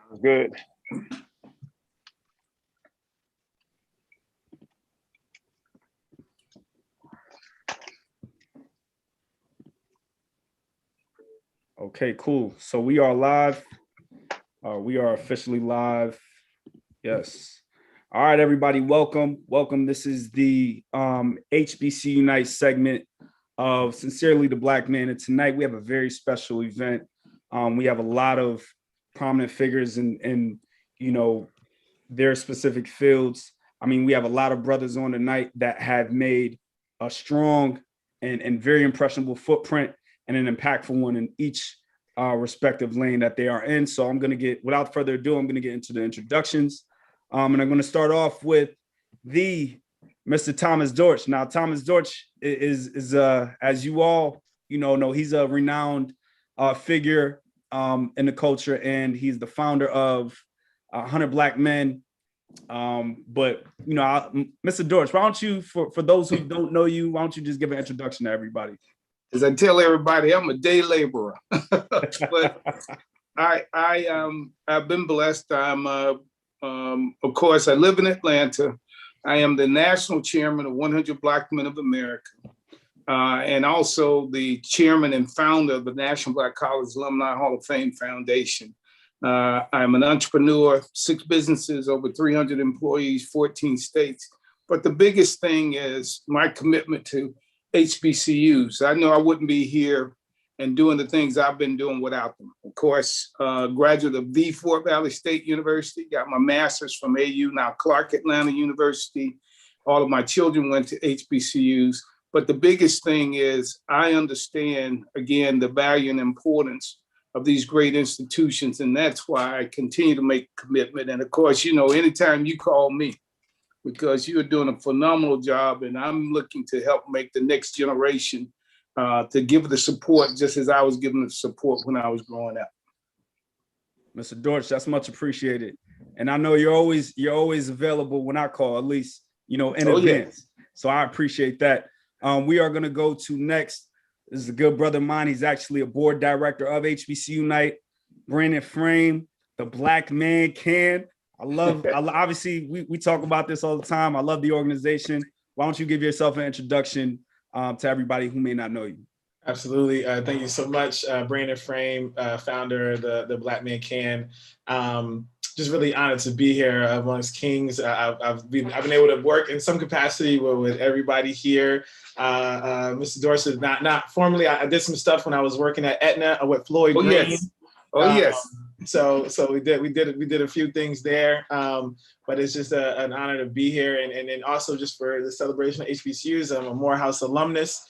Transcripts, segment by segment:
Sounds good. Okay, cool. So we are live. We are officially live. Yes. All right, everybody, welcome. Welcome. This is the HBC Unite segment of Sincerely the Black Man. And tonight we have a very special event. We have a lot of prominent figures in their specific fields. I mean, we have a lot of brothers on tonight that have made a strong and very impressionable footprint and an impactful one in each respective lane that they are in. So I'm going to get, without further ado, I'm going to get into the introductions. And I'm going to start off with the Mr. Thomas Dortch. Now, Thomas Dortch is as you all know, he's a renowned figure in the culture, and he's the founder of 100 Black Men. But Mr. Dortch, why don't you, for those who don't know you, why don't you just give an introduction to everybody? As I tell everybody, I'm a day laborer, but I've been blessed. Of course, I live in Atlanta. I am the national chairman of 100 Black Men of America, and also the chairman and founder of the National Black College Alumni Hall of Fame Foundation. I'm an entrepreneur, 6 businesses, over 300 employees, 14 states. But the biggest thing is my commitment to HBCUs. I know I wouldn't be here and doing the things I've been doing without them. Of course, graduate of the Fort Valley State University, got my master's from AU, now Clark Atlanta University. All of my children went to HBCUs. But the biggest thing is I understand, again, the value and importance of these great institutions. And that's why I continue to make a commitment. And of course, anytime you call me, because you're doing a phenomenal job, and I'm looking to help make the next generation to give the support just as I was given the support when I was growing up. Mr. Dortch, that's much appreciated. And I know you're always available when I call, at least, in advance. Yeah. So I appreciate that. We are going to go to next. This is a good brother of mine. He's actually a board director of HBCU Unite. Brandon Frame, the Black Man Can. Obviously, we talk about this all the time. I love the organization. Why don't you give yourself an introduction to everybody who may not know you? Absolutely. Thank you so much, Brandon Frame, founder of the Black Man Can. Just really honored to be here amongst Kings. I've been able to work in some capacity with everybody here. Mr. Dortch is not formally. I did some stuff when I was working at Aetna with Floyd Green. Yes. Yes. So we did a few things there, but it's just an honor to be here, and then also just for the celebration of HBCUs. I'm a Morehouse alumnus,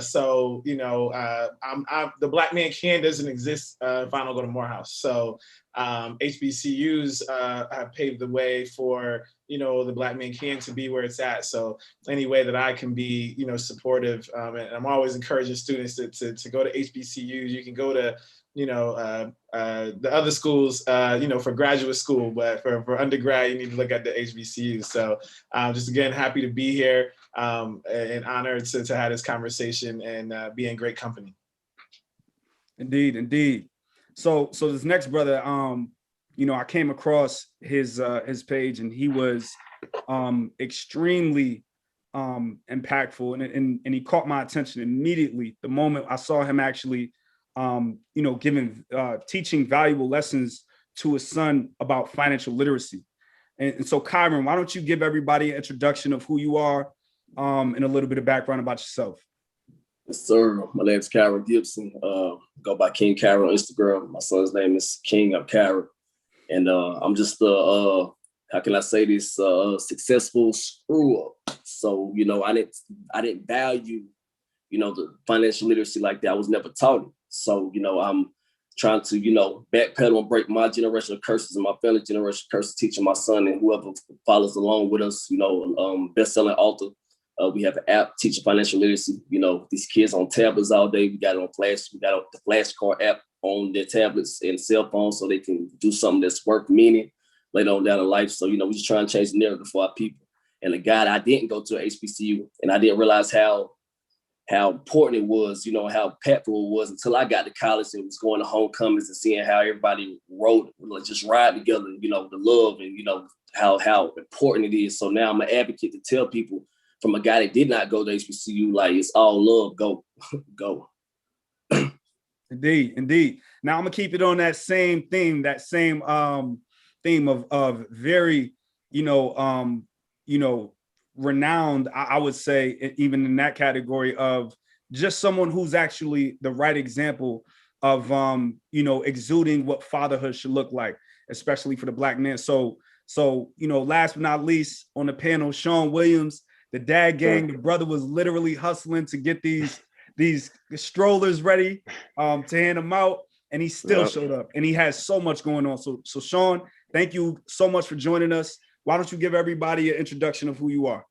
so the Black Man Can doesn't exist if I don't go to Morehouse. So HBCUs have paved the way for the Black Man Can to be where it's at. So any way that I can be supportive, and I'm always encouraging students to go to HBCUs. You can go to the other schools, for graduate school, but for undergrad, you need to look at the HBCUs. So just again, happy to be here, and honored to have this conversation and be in great company. Indeed. So this next brother, I came across his page, and he was extremely impactful, and he caught my attention immediately the moment I saw him actually teaching valuable lessons to his son about financial literacy. And so, Kyron, why don't you give everybody an introduction of who you are and a little bit of background about yourself? Yes, sir. My name is Kyron Gibson. Go by King Kyron on Instagram. My son's name is King of Kyron. And I'm just how can I say this, successful screw up. So, I didn't value, the financial literacy like that. I was never taught it. So, I'm trying to, backpedal and break my generational curses and my family generational curses, teaching my son and whoever follows along with us, best-selling author. We have an app teaching financial literacy. These kids on tablets all day. We got it on flash. We got the flashcard app on their tablets and cell phones so they can do something that's worth meaning later on down in life. So, we just trying to change the narrative for our people. And the guy, I didn't go to HBCU, and I didn't realize how how important it was, you know, how impactful it was until I got to college and was going to homecomings and seeing how everybody wrote, like, just ride together, you know, the love and, you know, how important it is. So now I'm an advocate to tell people from a guy that did not go to HBCU, like, it's all love, go, go. Indeed. Now I'm gonna keep it on that same theme, theme of very, renowned, I would say, even in that category of just someone who's actually the right example of, exuding what fatherhood should look like, especially for the Black man. So, last but not least on the panel, Sean Williams, the dad gang. The brother was literally hustling to get these strollers ready to hand them out, and he still showed up, and he has so much going on. So Sean, thank you so much for joining us. Why don't you give everybody an introduction of who you are?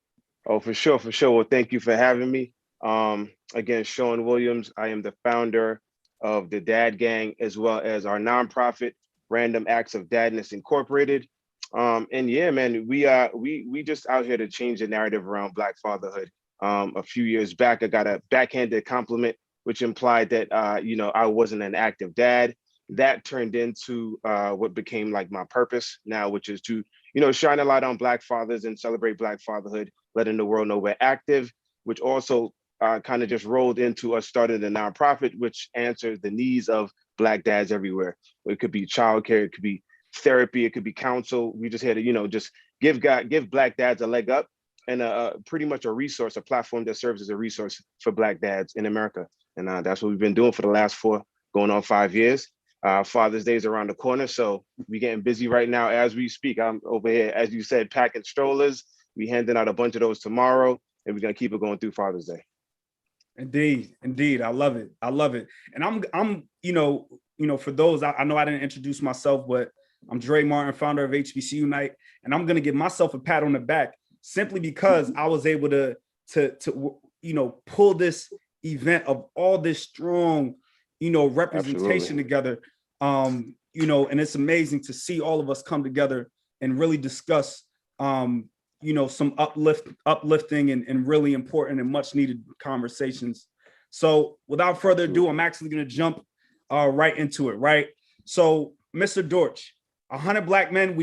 Oh, for sure. Well, thank you for having me. Again, Sean Williams. I am the founder of the Dad Gang, as well as our nonprofit, Random Acts of Dadness Incorporated. And yeah, man, we just out here to change the narrative around Black fatherhood. A few years back, I got a backhanded compliment, which implied that I wasn't an active dad. That turned into what became like my purpose now, which is to shine a light on Black fathers and celebrate Black fatherhood, letting the world know we're active, which also kind of just rolled into us starting a nonprofit, which answers the needs of Black dads everywhere. It could be childcare, it could be therapy, it could be counsel. We just had to, just give Black dads a leg up, and pretty much a resource, a platform that serves as a resource for Black dads in America. And that's what we've been doing for the last 4, going on 5 years. Father's Day is around the corner, so we're getting busy right now as we speak. I'm over here, as you said, packing strollers. We handing out a bunch of those tomorrow, and we're gonna keep it going through Father's Day. Indeed. I love it. And I'm for those, I know I didn't introduce myself, but I'm Dre Martin, founder of HBCU Night, and I'm gonna give myself a pat on the back simply because I was able to pull this event of all this strong, representation Absolutely. together. And it's amazing to see all of us come together and really discuss, some uplifting and really important and much needed conversations. So without further ado, I'm actually going to jump right into it. Right. So Mr. Dortch, 100 Black men.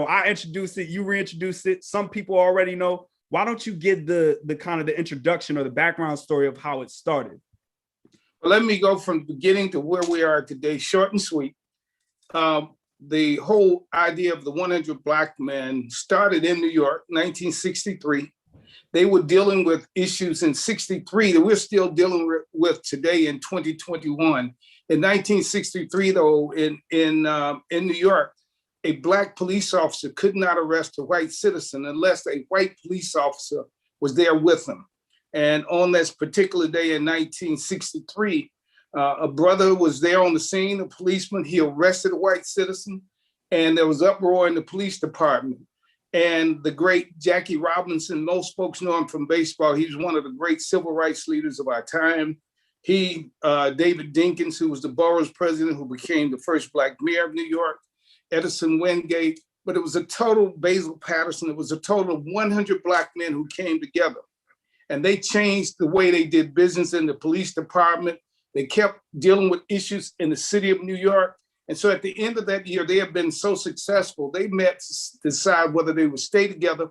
I introduced it. You reintroduced it. Some people already know. Why don't you give the kind of the introduction or the background story of how it started? Well, let me go from the beginning to where we are today, short and sweet. The whole idea of the 100 Black men started in New York, 1963. They were dealing with issues in 63 that we're still dealing with today in 2021. In 1963, though, in New York, a Black police officer could not arrest a white citizen unless a white police officer was there with him. And on this particular day in 1963, a brother was there on the scene, a policeman. He arrested a white citizen, and there was uproar in the police department. And the great Jackie Robinson, most folks know him from baseball. He was one of the great civil rights leaders of our time. He, David Dinkins, who was the borough's president, who became the first Black mayor of New York, Edison Wingate, but it was a total, Basil Patterson, it was a total of 100 Black men who came together. And they changed the way they did business in the police department. They kept dealing with issues in the city of New York. And so at the end of that year, they have been so successful, they met to decide whether they would stay together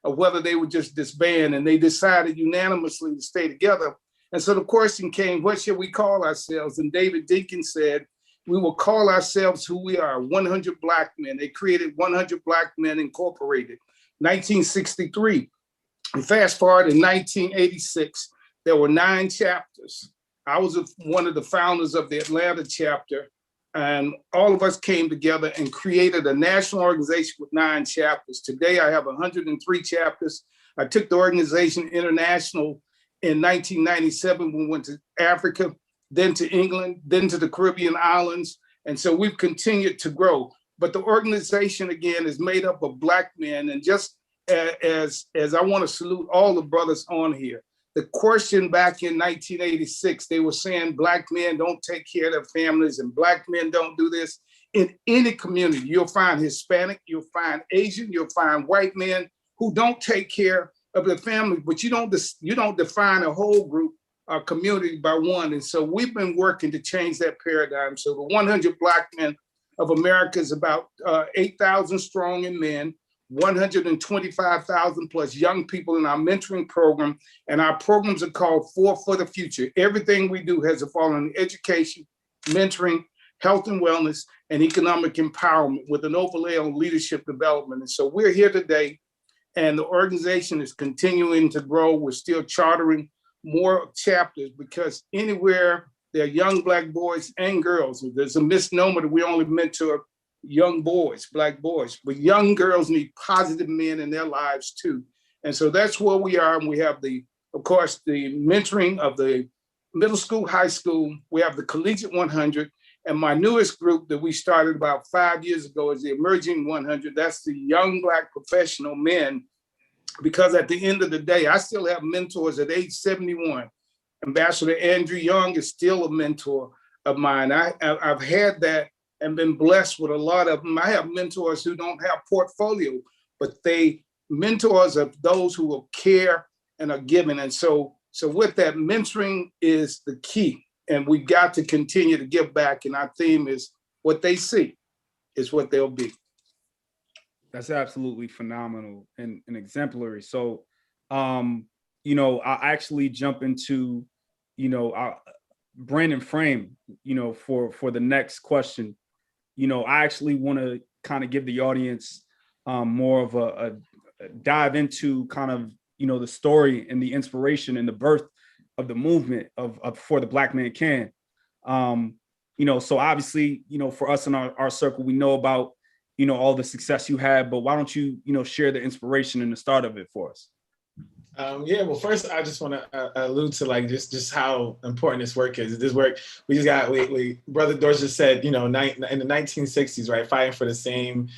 or whether they would just disband. And they decided unanimously to stay together. And so the question came, what should we call ourselves? And David Dinkins said, we will call ourselves who we are, 100 Black men. They created 100 Black Men Incorporated, 1963. And fast forward in 1986, there were 9 chapters. I was one of the founders of the Atlanta chapter, and all of us came together and created a national organization with 9 chapters. Today, I have 103 chapters. I took the organization international in 1997 when we went to Africa, then to England, then to the Caribbean islands. And so we've continued to grow. But the organization, again, is made up of Black men. And just as I want to salute all the brothers on here, the question back in 1986, they were saying Black men don't take care of their families and Black men don't do this. In any community, you'll find Hispanic, you'll find Asian, you'll find white men who don't take care of their family, but you don't define a whole group our community by one. And so we've been working to change that paradigm. So the 100 Black Men of America is about 8,000 strong in men, 125,000 plus young people in our mentoring program. And our programs are called for the Future. Everything we do has a fall on education, mentoring, health and wellness, and economic empowerment with an overlay on leadership development. And so we're here today, and the organization is continuing to grow. We're still chartering more chapters because anywhere there are young Black boys and girls, there's a misnomer that we only mentor young boys, Black boys, but young girls need positive men in their lives too. And so that's where we are. And we have of course, the mentoring of the middle school, high school. We have the Collegiate 100. And my newest group that we started about 5 years ago is the Emerging 100. That's the young Black professional men, because at the end of the day, I still have mentors at age 71. Ambassador Andrew Young is still a mentor of mine. I've had that and been blessed with a lot of them. I have mentors who don't have portfolio, but they mentors of those who will care and are giving. And so with that, mentoring is the key. And we got to continue to give back. And our theme is what they see is what they'll be. That's absolutely phenomenal and exemplary. So, I actually jump into, Brandon Frame, for the next question. I actually want to kind of give the audience more of a dive into kind of, the story and the inspiration and the birth of the movement of For the Black Man Can. So obviously, for us in our circle, we know about, all the success you had, but why don't you, share the inspiration and the start of it for us? Well, first, I just want to allude to just how important this work is. This work, we Brother Doris just said, in the 1960s, right, fighting for the same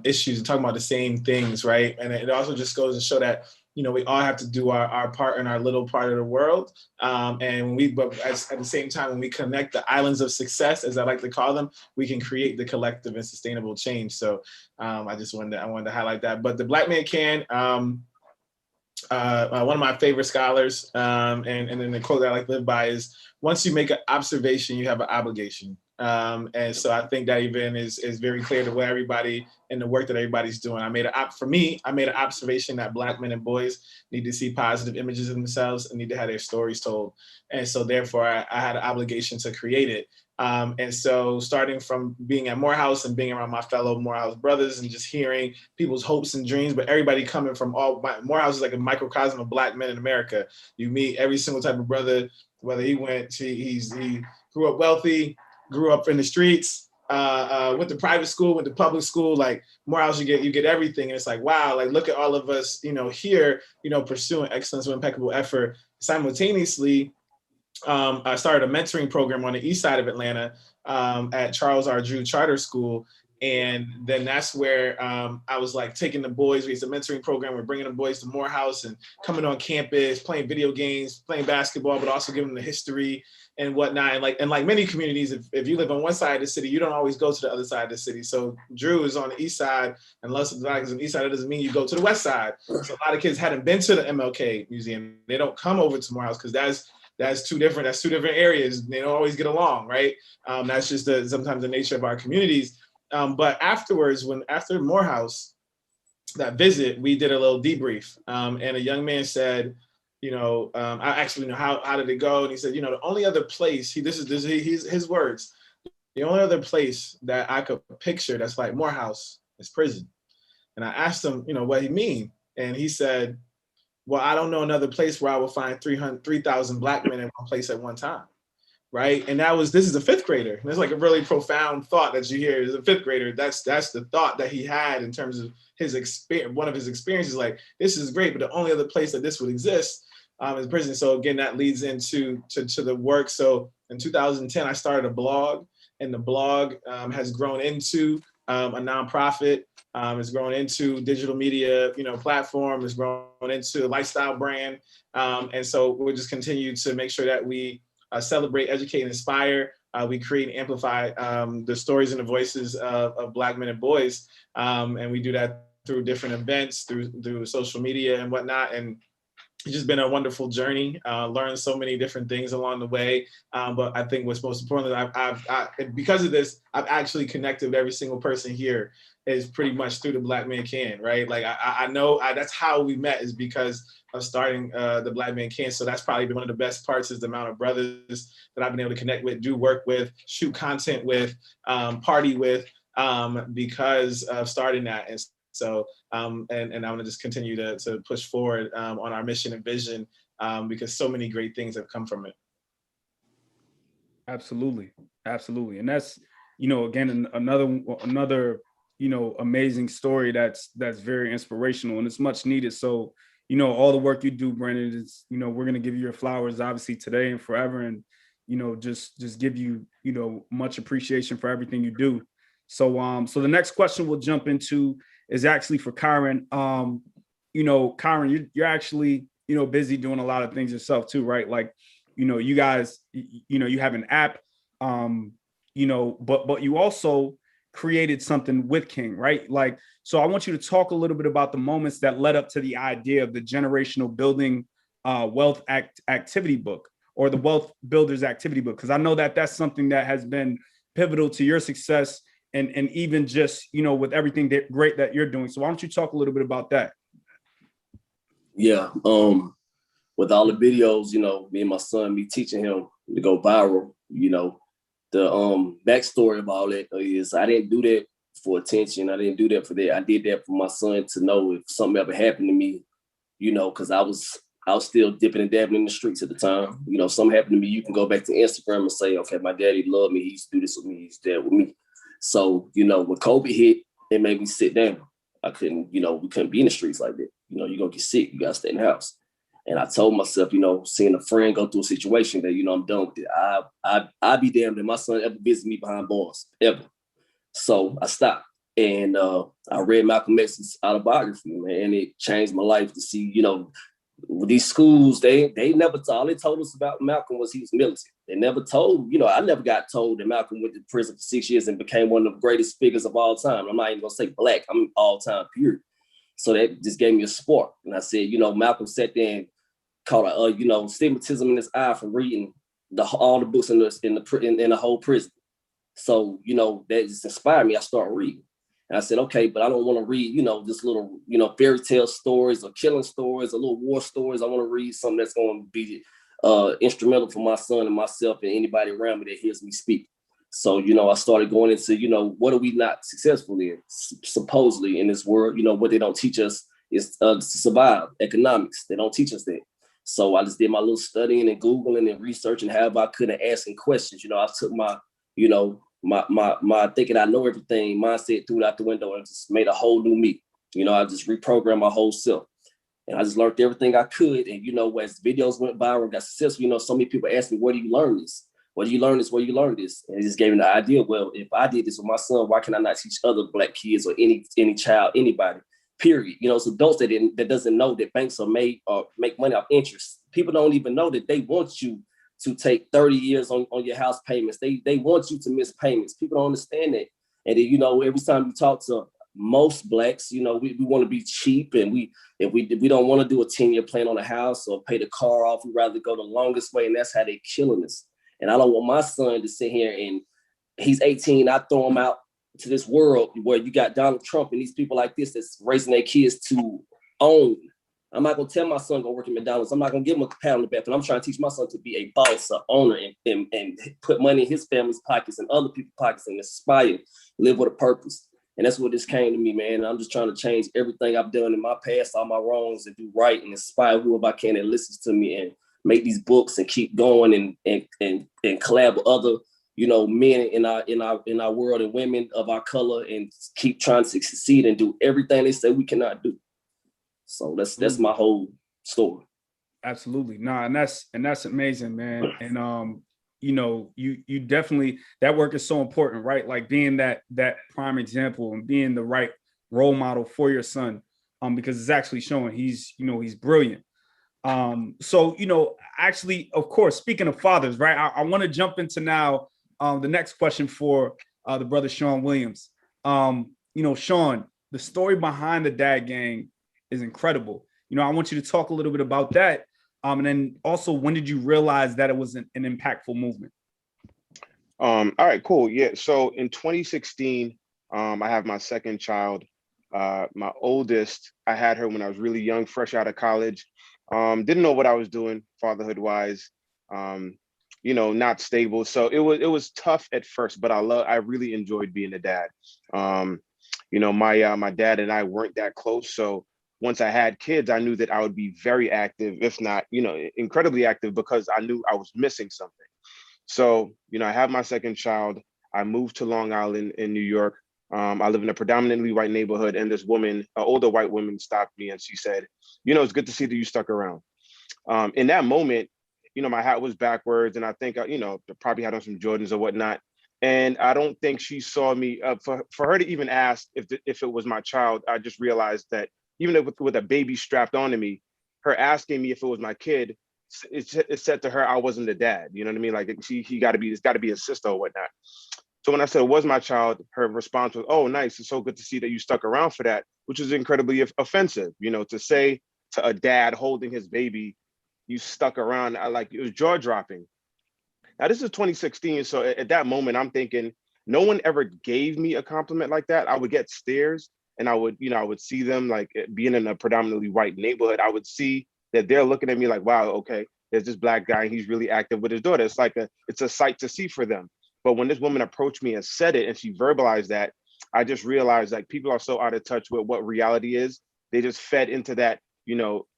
issues and talking about the same things, right? And it also just goes to show that, we all have to do our part in our little part of the world. But at the same time, when we connect the islands of success, as I like to call them, we can create the collective and sustainable change. So I wanted to highlight that. But the Black Man Can, one of my favorite scholars, and then the quote that I like to live by is, once you make an observation, you have an obligation. And so I think that even is very clear to what everybody in the work that everybody's doing. I made an observation that Black men and boys need to see positive images of themselves and need to have their stories told. And so therefore I had an obligation to create it. And so starting from being at Morehouse and being around my fellow Morehouse brothers and just hearing people's hopes and dreams, but everybody coming from Morehouse is like a microcosm of Black men in America. You meet every single type of brother, whether he grew up wealthy, grew up in the streets, went to private school, went to public school. Like Morehouse, you get everything. And it's like, wow, like look at all of us, here, pursuing excellence with impeccable effort. Simultaneously, I started a mentoring program on the east side of Atlanta at Charles R. Drew Charter School. And then that's where I was like taking the boys, it's a mentoring program. We're bringing the boys to Morehouse and coming on campus, playing video games, playing basketball, but also giving them the history and whatnot. And like many communities, if you live on one side of the city, you don't always go to the other side of the city. So Drew is on the east side, and unless it's on the east side, it doesn't mean you go to the west side. So a lot of kids hadn't been to the MLK Museum. They don't come over to Morehouse because that's two different areas. They don't always get along, right? That's just sometimes the nature of our communities. But afterwards, after Morehouse, that visit, we did a little debrief. And a young man said, I actually know how did it go? And he said, the only other place, his words, the only other place that I could picture that's like Morehouse is prison. And I asked him, what he mean? And he said, well, I don't know another place where I will find 3,000 Black men in one place at one time. Right. And this is a fifth grader. And it's like a really profound thought that you hear as a fifth grader. That's the thought that he had in terms of his experience. One of his experiences, like, this is great, but the only other place that this would exist is prison. So again, that leads into the work. So in 2010, I started a blog, and the blog has grown into a nonprofit. It's grown into digital media, platform. It's grown into a lifestyle brand. And so we'll just continue to make sure that we celebrate, educate, and inspire. We create and amplify the stories and the voices of Black men and boys. And we do that through different events, through social media and whatnot. And it's just been a wonderful journey. Learned so many different things along the way. But I think what's most important is because of this, I've actually connected with every single person here is pretty much through the Black Man Can, right? Like I know that's how we met, is because of starting the Black Man Can. So that's probably been one of the best parts, is the amount of brothers that I've been able to connect with, do work with, shoot content with, party with, because of starting that. And so, and I'm gonna just continue to push forward on our mission and vision, because so many great things have come from it. Absolutely. Absolutely. And that's, again, another, amazing story that's very inspirational, and it's much needed. So, all the work you do, Brandon, is, we're going to give you your flowers, obviously, today and forever. And, just give you, much appreciation for everything you do. So, so the next question we'll jump into is actually for Kyron. Kyron, you're actually, busy doing a lot of things yourself too, right? Like, you guys, you have an app, but you also created something with King, right? Like, so I want you to talk a little bit about the moments that led up to the idea of the Generational Building Wealth Activity Book, or the Wealth Builders Activity Book, because I know that that's something that has been pivotal to your success, and even just, with everything great that you're doing. So why don't you talk a little bit about that? Yeah. With all the videos, me and my son, me teaching him to go viral, the backstory of all that is I didn't do that for attention. I didn't do that for that. I did that for my son to know if something ever happened to me, because I was still dipping and dabbling in the streets at the time. Something happened to me, you can go back to Instagram and say, okay, my daddy loved me. He used to do this with me. He's there with me. So, when COVID hit, it made me sit down. I couldn't, we couldn't be in the streets like that. You're going to get sick. You got to stay in the house. And I told myself, seeing a friend go through a situation that, I'm done with it. I'd be damned if my son ever visit me behind bars, ever. So I stopped. And I read Malcolm X's autobiography, man, and it changed my life to see, with these schools, they never all they told us about Malcolm was he was militant. They never told, I never got told that Malcolm went to prison for 6 years and became one of the greatest figures of all time. I'm not even gonna say black, I'm all time period. So that just gave me a spark. And I said, Malcolm sat there and caught stigmatism in his eye from reading all the books in the whole prison. So, that just inspired me. I started reading. And I said, okay, but I don't want to read, just little, fairy tale stories or killing stories or little war stories. I want to read something that's going to be instrumental for my son and myself and anybody around me that hears me speak. So, I started going into, what are we not successful in, supposedly in this world? What they don't teach us is to survive, economics. They don't teach us that. So I just did my little studying and Googling and researching however I could and asking questions. I took my, my thinking I know everything mindset, threw it out the window and just made a whole new me. I just reprogrammed my whole self. And I just learned everything I could. And, as videos went viral, got successful, so many people ask me, where do you learn this? Where do you learn this? Where do you learn this? And it just gave me the idea, well, if I did this with my son, why can I not teach other Black kids or any child, anybody, period? It's adults that doesn't know that banks are made or make money off interest. People don't even know that they want you to take 30 years on your house payments. They want you to miss payments. People don't understand that. And then, every time you talk to most Blacks, we want to be cheap, and if we don't want to do a 10-year plan on a house or pay the car off, we'd rather go the longest way, and that's how they're killing us. And I don't want my son to sit here and he's 18, I throw him out to this world where you got Donald Trump and these people like this that's raising their kids to own. I'm not going to tell my son go work at McDonald's. I'm not going to give him a pat on the back, but I'm trying to teach my son to be a boss, an owner, and put money in his family's pockets and other people's pockets and aspire, live with a purpose. And that's what this came to me, man. And I'm just trying to change everything I've done in my past, all my wrongs, and do right and inspire whoever I can that listens to me and make these books and keep going and collab with other, men in our world and women of our color and keep trying to succeed and do everything they say we cannot do. So that's my whole story. Absolutely. Nah, and that's amazing, man. And you definitely, that work is so important, right? Like being that prime example and being the right role model for your son, because it's actually showing he's brilliant. So, actually, of course, speaking of fathers, right, I want to jump into now the next question for the brother Sean Williams. Sean, the story behind the Dad Gang is incredible. I want you to talk a little bit about that. And then also, when did you realize that it was an impactful movement? All right, cool. Yeah. So in 2016, I have my second child. My oldest, I had her when I was really young, fresh out of college. Didn't know what I was doing fatherhood wise. Not stable. So it was tough at first, but I really enjoyed being a dad. My dad and I weren't that close. So once I had kids, I knew that I would be very active, if not, incredibly active, because I knew I was missing something. So, I have my second child. I moved to Long Island in New York. I live in a predominantly white neighborhood, and this woman, an older white woman, stopped me and she said, it's good to see that you stuck around. In that moment, my hat was backwards, and I think, probably had on some Jordans or whatnot. And I don't think she saw me. For her to even ask if it was my child, I just realized that even with a baby strapped onto me, her asking me if it was my kid, it said to her I wasn't the dad. You know what I mean? Like it's got to be a sister or whatnot. So when I said it was my child, her response was, "Oh, nice. It's so good to see that you stuck around for that," which is incredibly offensive. To say to a dad holding his baby, "You stuck around," it was jaw dropping. Now this is 2016, so at that moment I'm thinking, no one ever gave me a compliment like that. I would get stares, and I would see them, like, being in a predominantly white neighborhood. I would see that they're looking at me like, wow, okay, there's this black guy and he's really active with his daughter. It's a sight to see for them. But when this woman approached me and said it and she verbalized that, I just realized, like, people are so out of touch with what reality is. They just fed into that,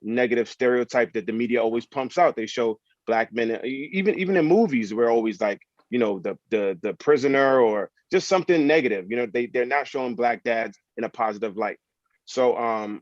negative stereotype that the media always pumps out. They show black men, even in movies, we're always like, the prisoner or just something negative. They're not showing black dads in a positive light. So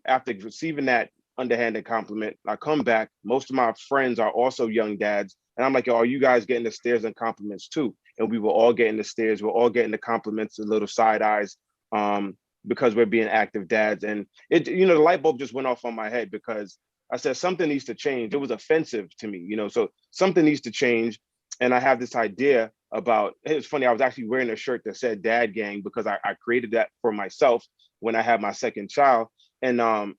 after receiving that underhanded compliment, I come back. Most of my friends are also young dads, and I'm like, "Yo, are you guys getting the stares and compliments too?" And we were all getting the stares. We're all getting the compliments, the little side eyes, because we're being active dads. And the light bulb just went off on my head, because I said something needs to change. It was offensive to me, so something needs to change. And I have this idea about, it's funny, I was actually wearing a shirt that said Dad Gang because I created that for myself when I had my second child. And a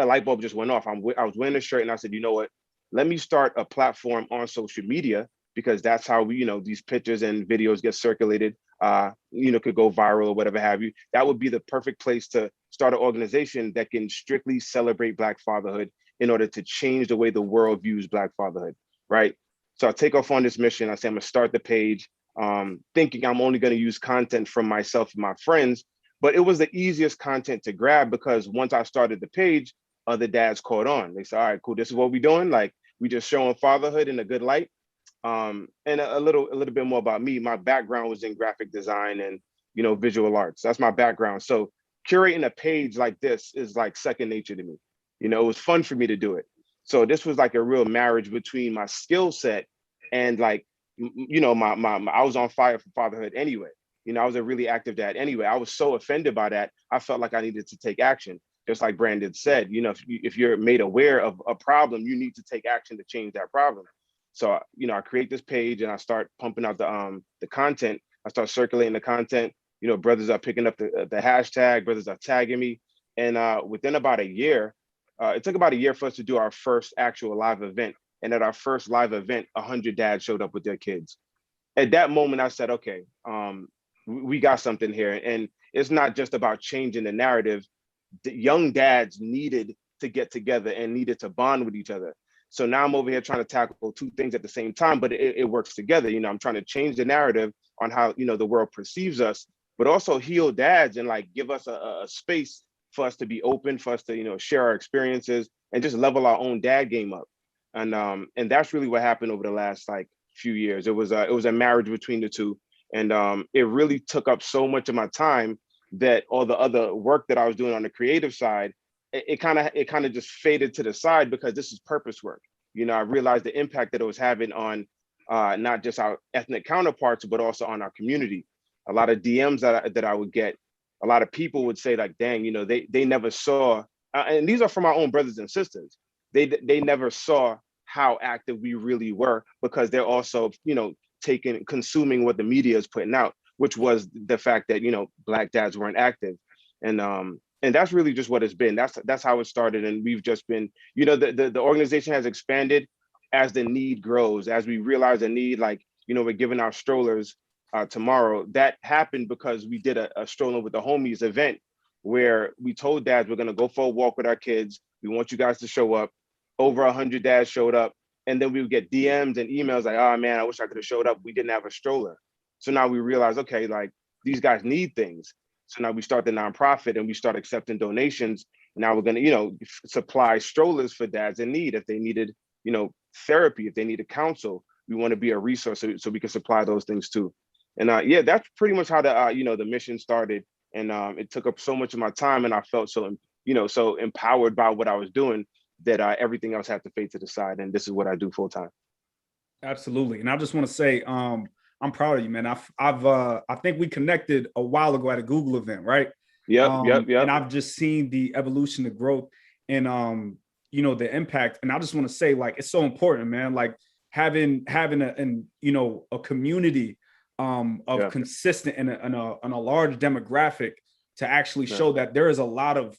light bulb just went off. I was wearing a shirt and I said, you know what, let me start a platform on social media, because that's how these pictures and videos get circulated, could go viral or whatever have you. That would be the perfect place to start an organization that can strictly celebrate Black fatherhood in order to change the way the world views Black fatherhood, right? So I take off on this mission. I say, I'm gonna start the page, thinking I'm only gonna use content from myself and my friends, but it was the easiest content to grab, because once I started the page, other dads caught on. They said, all right, cool, this is what we're doing. Like, we just showing fatherhood in a good light. And a little bit more about me. My background was in graphic design and visual arts. That's my background. So curating a page like this is like second nature to me. It was fun for me to do it. So this was like a real marriage between my skill set and, like, my I was on fire for fatherhood anyway. I was a really active dad anyway. I was so offended by that, I felt like I needed to take action. Just like Brandon said, if you're made aware of a problem, you need to take action to change that problem. So, I create this page and I start pumping out the content. I start circulating the content. Brothers are picking up the hashtag, brothers are tagging me. And within about a year, it took about a year for us to do our first actual live event. And at our first live event, 100 dads showed up with their kids. At that moment, I said, okay, we got something here. And it's not just about changing the narrative. The young dads needed to get together and needed to bond with each other. So now I'm over here trying to tackle two things at the same time, but it works together. I'm trying to change the narrative on how, the world perceives us, but also heal dads and, like, give us a space for us to be open, for us to, share our experiences and just level our own dad game up. And that's really what happened over the last, like, few years. It was a marriage between the two. And it really took up so much of my time that all the other work that I was doing on the creative side, it kind of just faded to the side, because this is purpose work. I realized the impact that it was having on not just our ethnic counterparts, but also on our community. A lot of DMs that I would get, a lot of people would say, like, dang, they never saw, and these are from our own brothers and sisters. They never saw how active we really were, because they're also, consuming what the media is putting out, which was the fact that, Black dads weren't active. And And that's really just what it's been. That's how it started. And we've just been, you know, the organization has expanded as the need grows, as we realize the need, like, you know, we're giving out strollers tomorrow. That happened because we did a strolling with the homies event where we told dads we're gonna go for a walk with our kids. We want you guys to show up. Over 100 dads showed up. And then we would get DMs and emails like, oh man, I wish I could have showed up. We didn't have a stroller. So now we realize, okay, like these guys need things. So now we start the nonprofit and we start accepting donations. Now we're gonna, you know, supply strollers for dads in need. If they needed, you know, therapy, if they needed counsel, we want to be a resource so we can supply those things too. And yeah, that's pretty much how the you know, the mission started. And it took up so much of my time, and I felt so, you know, so empowered by what I was doing that everything else had to fade to the side. And this is what I do full time. Absolutely. And I just want to say, I'm proud of you, man. I think we connected a while ago at a Google event, right? Yep. And I've just seen the evolution, the growth, and you know, the impact. And I just want to say, like, it's so important, man. Like having you know, a community of consistent and a large demographic to actually show that there is a lot of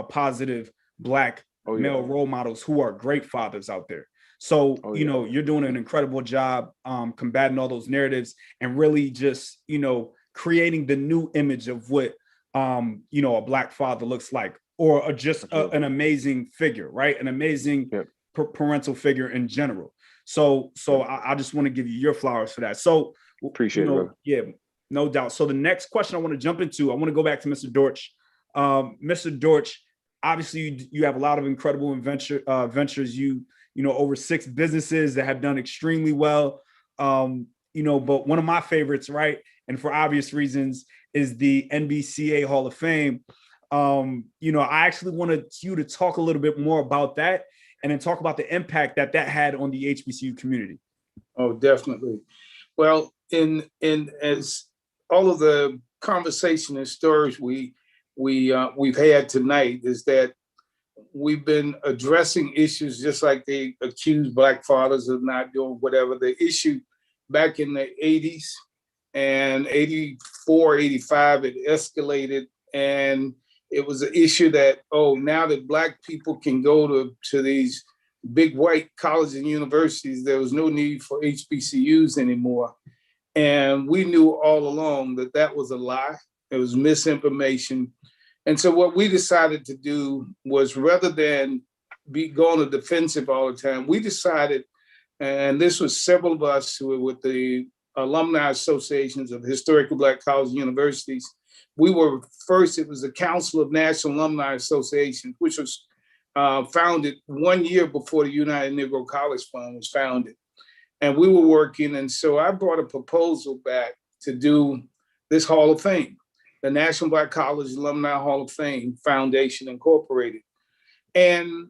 positive Black male role models who are great fathers out there. So, you know, you're doing an incredible job combating all those narratives and really just, you know, creating the new image of what, you know, a Black father looks like, or just an amazing figure, right? An amazing parental figure in general. So I just want to give you your flowers for that. So appreciate it. Yeah, no doubt. So the next question I want to jump into, I want to go back to Mr. Dortch. Mr. Dortch, obviously you have a lot of incredible ventures. You know, over 6 businesses that have done extremely well. You know, but one of my favorites, right, and for obvious reasons, is the NBCA Hall of Fame. You know, I actually wanted you to talk a little bit more about that, and then talk about the impact that had on the HBCU community. Oh, definitely. Well, in as all of the conversation and stories we've had tonight, is that we've been addressing issues just like they accuse Black fathers of not doing whatever. The issue back in the 80s and 84, 85, it escalated. And it was an issue that, oh, now that Black people can go to these big white colleges and universities, there was no need for HBCUs anymore. And we knew all along that that was a lie. It was misinformation. And so what we decided to do was, rather than go on the defensive all the time, we decided, and this was several of us who were with the alumni associations of historical Black colleges and universities. We were first, it was the Council of National Alumni Associations, which was founded 1 year before the United Negro College Fund was founded. And we were working, and so I brought a proposal back to do this Hall of Fame, the National Black College Alumni Hall of Fame Foundation Incorporated. And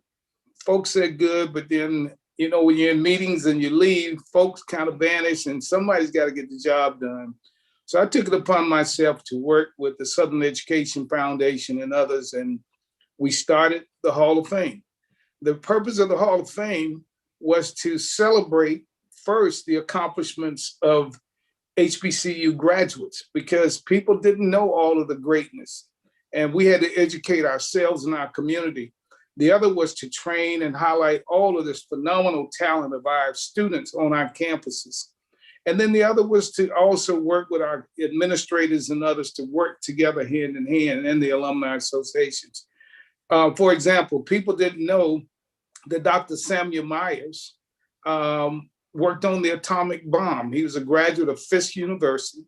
folks said good, but then, you know, when you're in meetings and you leave, folks kind of vanish and somebody's got to get the job done. So I took it upon myself to work with the Southern Education Foundation and others, and we started the Hall of Fame. The purpose of the Hall of Fame was to celebrate first the accomplishments of HBCU graduates, because people didn't know all of the greatness, and we had to educate ourselves and our community. The other was to train and highlight all of this phenomenal talent of our students on our campuses. And then the other was to also work with our administrators and others to work together hand in hand in the alumni associations. For example, people didn't know that Dr. Samuel Myers worked on the atomic bomb. He was a graduate of Fisk University,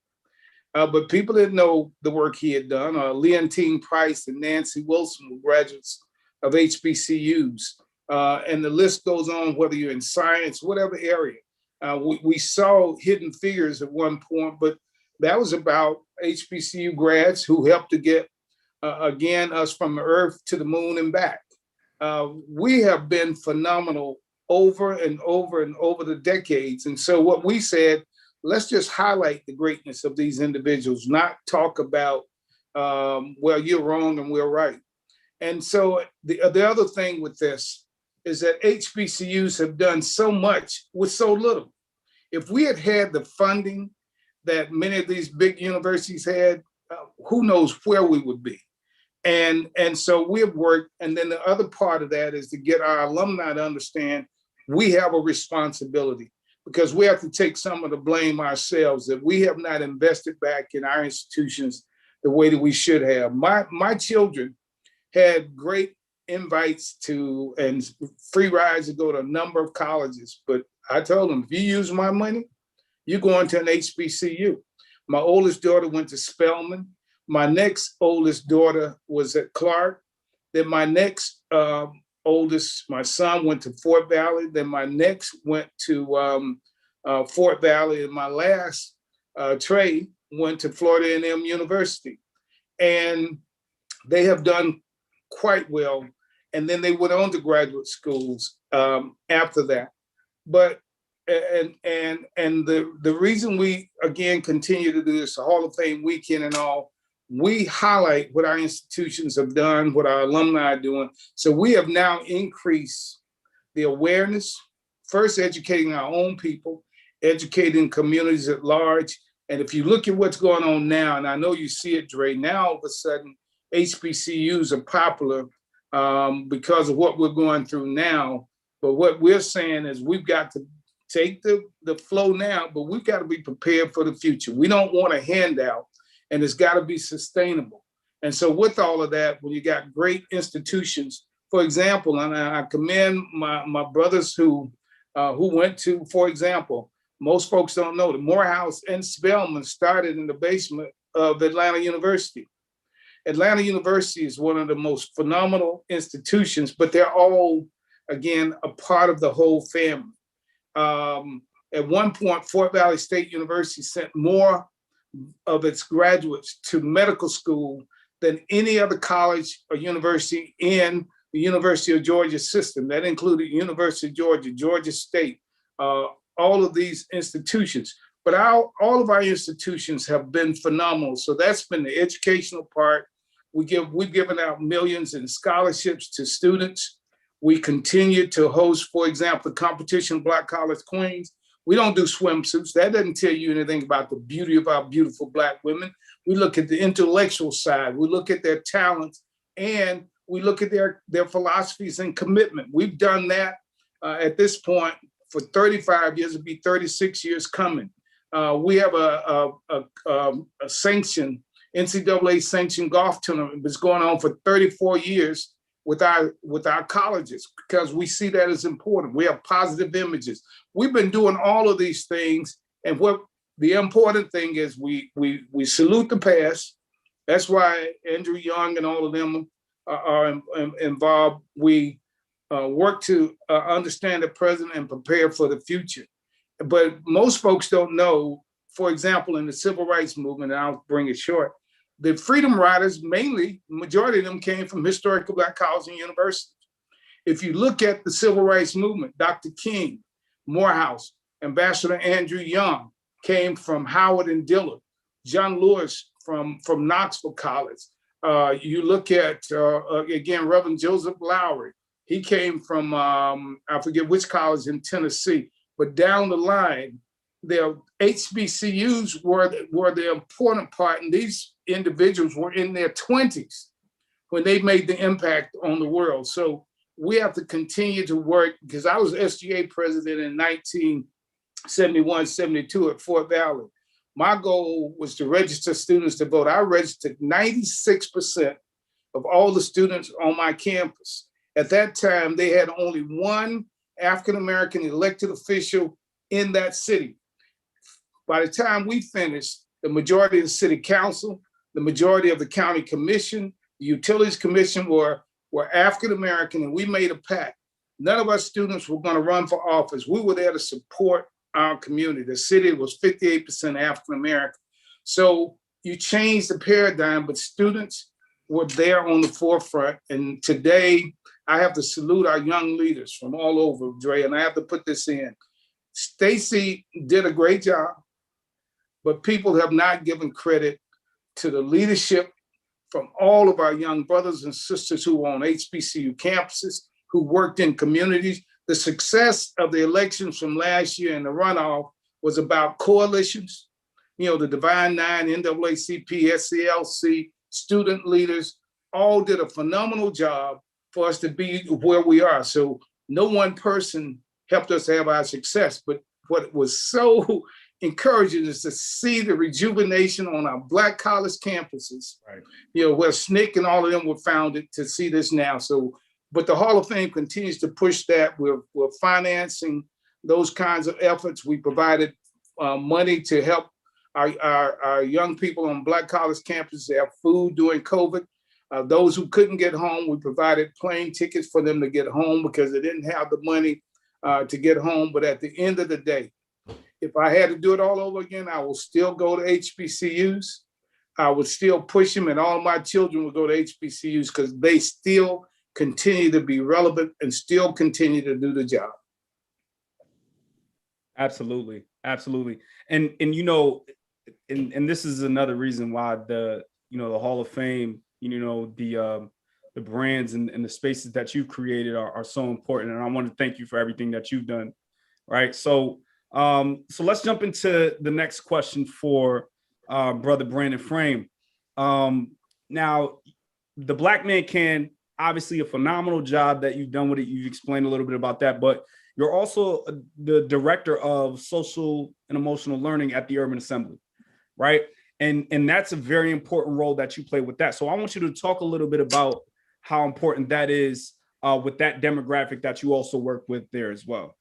but people didn't know the work he had done. Leontine Price and Nancy Wilson were graduates of HBCUs. And the list goes on, whether you're in science, whatever area. We saw Hidden Figures at one point, but that was about HBCU grads who helped to get, again, us from the earth to the moon and back. We have been phenomenal over and over and over the decades. And so what we said, let's just highlight the greatness of these individuals, not talk about, well, you're wrong and we're right. And so the other thing with this is that HBCUs have done so much with so little. If we had had the funding that many of these big universities had, who knows where we would be. And so we have worked. And then the other part of that is to get our alumni to understand we have a responsibility, because we have to take some of the blame ourselves that we have not invested back in our institutions the way that we should have. My children had great invites to and free rides to go to a number of colleges, but I told them, if you use my money, you're going to an HBCU. My oldest daughter went to Spelman. My next oldest daughter was at Clark. Then my next oldest, my son, went to Fort Valley. Then my next went to Fort Valley. And my last, Trey, went to Florida A&M University. And they have done quite well. And then they went on to graduate schools after that. But the reason we again continue to do this, the Hall of Fame weekend and all, we highlight what our institutions have done, what our alumni are doing. So we have now increased the awareness, first educating our own people, educating communities at large. And if you look at what's going on now, and I know you see it, Dre, now all of a sudden HBCUs are popular because of what we're going through now. But what we're saying is we've got to take the flow now, but we've got to be prepared for the future. We don't want a handout, and it's got to be sustainable. And so with all of that, when you got great institutions, for example, and I commend my brothers who went to, for example, most folks don't know, the Morehouse and Spelman started in the basement of Atlanta University. Atlanta University is one of the most phenomenal institutions, but they're all, again, a part of the whole family. At one point, Fort Valley State University sent more of its graduates to medical school than any other college or university in the University of Georgia system. That included University of Georgia, Georgia State, all of these institutions. But all of our institutions have been phenomenal. So that's been the educational part. We've given out millions in scholarships to students. We continue to host, for example, the competition Black College Queens. We don't do swimsuits. That doesn't tell you anything about the beauty of our beautiful Black women. We look at the intellectual side. We look at their talents, and we look at their philosophies and commitment. We've done that at this point for 35 years. It'll be 36 years coming. We have a sanctioned, NCAA sanctioned golf tournament that's going on for 34 years with our colleges, because we see that as important. We have positive images. We've been doing all of these things, and what the important thing is, we salute the past. That's why Andrew Young and all of them are involved. We work to understand the present and prepare for the future. But most folks don't know, for example, in the civil rights movement, and I'll bring it short, the Freedom Riders, mainly, majority of them came from historical Black colleges and universities. If you look at the civil rights movement, Dr. King, Morehouse, Ambassador Andrew Young came from Howard and Dillard. John Lewis from Knoxville College. You look at, again, Reverend Joseph Lowry. He came from, I forget which college in Tennessee, but down the line, their HBCUs were the important part, and these individuals were in their 20s when they made the impact on the world. So we have to continue to work, because I was SGA president in 1971, 72 at Fort Valley. My goal was to register students to vote. I registered 96% of all the students on my campus. At that time, they had only one African-American elected official in that city. By the time we finished, the majority of the city council, the majority of the county commission, the utilities commission were African-American, and we made a pact. None of our students were going to run for office. We were there to support our community. The city was 58% African-American. So you changed the paradigm, but students were there on the forefront. And today, I have to salute our young leaders from all over, Dre, and I have to put this in. Stacy did a great job, but people have not given credit to the leadership from all of our young brothers and sisters who were on HBCU campuses, who worked in communities. The success of the elections from last year and the runoff was about coalitions, the Divine Nine, NAACP, SCLC, student leaders, all did a phenomenal job for us to be where we are. So no one person helped us have our success, but what was so encouraging is to see the rejuvenation on our Black college campuses, Right. Where SNCC and all of them were founded, to see this now. So, but the Hall of Fame continues to push that. We're financing those kinds of efforts. We provided money to help our young people on Black college campuses have food during COVID. Those who couldn't get home, we provided plane tickets for them to get home because they didn't have the money to get home. But at the end of the day, if I had to do it all over again, I will still go to HBCUs. I would still push them, and all my children would go to HBCUs because they still continue to be relevant and still continue to do the job. Absolutely. Absolutely. And this is another reason why the Hall of Fame, the brands and the spaces that you've created are so important. And I want to thank you for everything that you've done. Right. So let's jump into the next question for Brother Brandon Frame. Now, the Black Man Can, obviously a phenomenal job that you've done with it. You've explained a little bit about that, but you're also the director of social and emotional learning at the Urban Assembly, right? And that's a very important role that you play with that. So I want you to talk a little bit about how important that is with that demographic that you also work with there as well.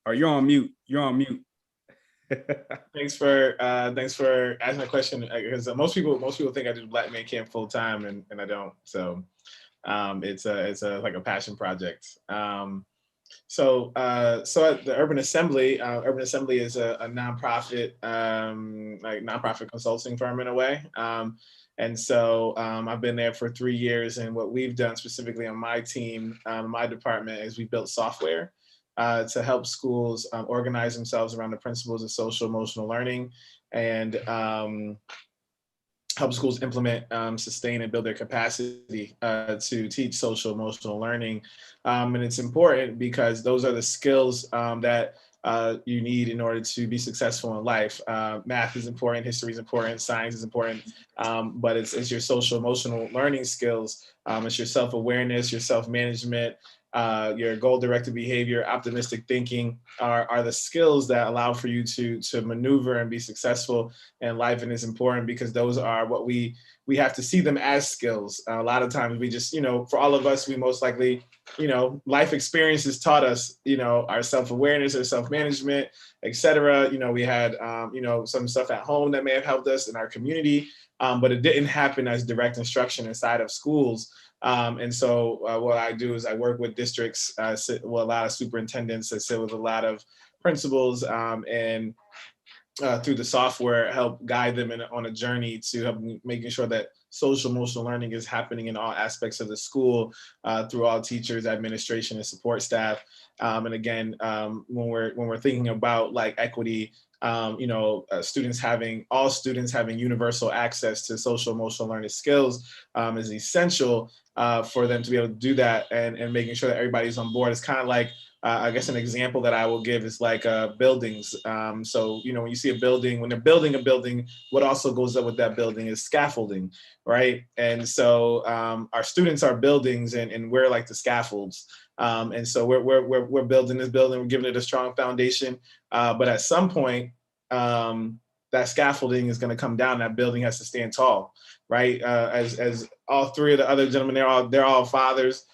All right, you're on mute. You're on mute. Thanks for asking the question, because most people think I do Black Man Camp full time, and I don't. So it's like a passion project. So at the Urban Assembly is a nonprofit, like nonprofit consulting firm in a way. And so I've been there for 3 years, and what we've done specifically on my team, my department, is we built software to help schools organize themselves around the principles of social emotional learning, and help schools implement, sustain, and build their capacity to teach social emotional learning. And it's important because those are the skills that you need in order to be successful in life. Math is important, history is important, science is important, but it's your social emotional learning skills. It's your self-awareness, your self-management, your goal-directed behavior, optimistic thinking are the skills that allow for you to maneuver and be successful in life. And it's important because those are what we have to see them as skills. A lot of times we just, for all of us, we most likely, life experiences taught us, our self-awareness or self-management, et cetera. We had, some stuff at home that may have helped us in our community, but it didn't happen as direct instruction inside of schools. And so what I do is I work with districts, a lot of superintendents, I sit with a lot of principals, and through the software, help guide them on a journey to help making sure that social emotional learning is happening in all aspects of the school, through all teachers, administration, and support staff. And again, when we're thinking about like equity, students having universal access to social emotional learning skills is essential for them to be able to do that, and making sure that everybody's on board. It's kind of like, I guess an example that I will give is like buildings. So, when you see a building, when they're building a building, what also goes up with that building is scaffolding, right? And so our students are buildings, and we're like the scaffolds. And so we're building this building, we're giving it a strong foundation. But at some point, that scaffolding is going to come down. That building has to stand tall, right? As all three of the other gentlemen, they're all fathers,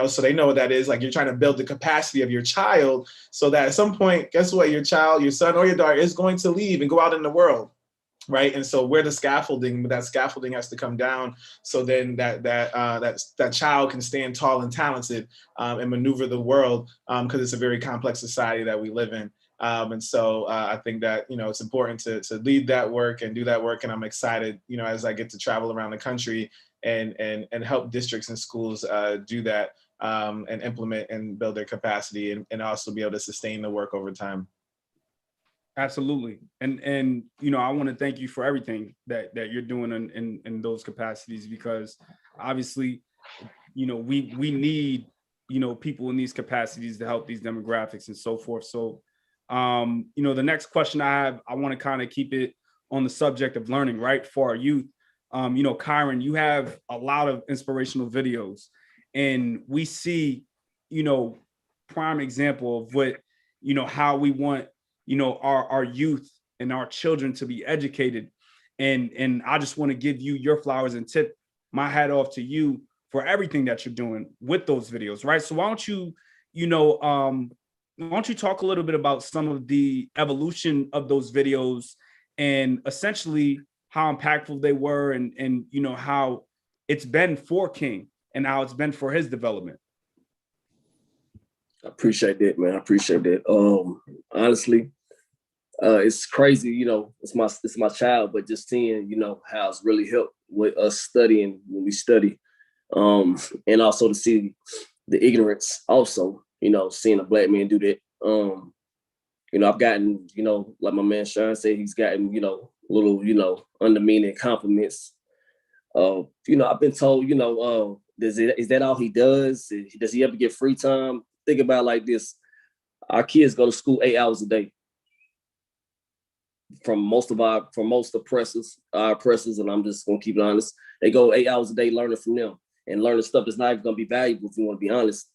so they know what that is. Like, you're trying to build the capacity of your child so that at some point, guess what? Your child, your son or your daughter is going to leave and go out in the world, right? And so we're the scaffolding, but that scaffolding has to come down so then that child can stand tall and talented, and maneuver the world, because it's a very complex society that we live in. And so I think that, it's important to lead that work and do that work. And I'm excited, as I get to travel around the country and help districts and schools do that, and implement and build their capacity, and also be able to sustain the work over time. Absolutely. And I want to thank you for everything that you're doing in those capacities, because obviously, we need, people in these capacities to help these demographics and so forth. So, the next question I have, I want to kind of keep it on the subject of learning, right, for our youth. You know, Kyron, you have a lot of inspirational videos, and we see, you know, prime example of what, you know, how we want, you know, our youth and our children to be educated. And I just want to give you your flowers and tip my hat off to you for everything that you're doing with those videos, right? So why don't you, you know, why don't you talk a little bit about some of the evolution of those videos and essentially how impactful they were, and you know, how it's been for King and how it's been for his development. I appreciate that, man. I appreciate that. Honestly, it's crazy, you know, it's my child, but just seeing, you know, how it's really helped with us studying when we study. And also to see the ignorance also, you know, seeing a black man do that. You know, I've gotten, you know, like my man Sean said, he's gotten, you know, little, you know, undermeaning compliments. You know, I've been told, you know, is that all he does? Does he ever get free time? Think about it like this. Our kids go to school 8 hours a day. From most oppressors, our oppressors, and I'm just gonna keep it honest, they go 8 hours a day learning from them and learning stuff that's not even gonna be valuable if you want to be honest.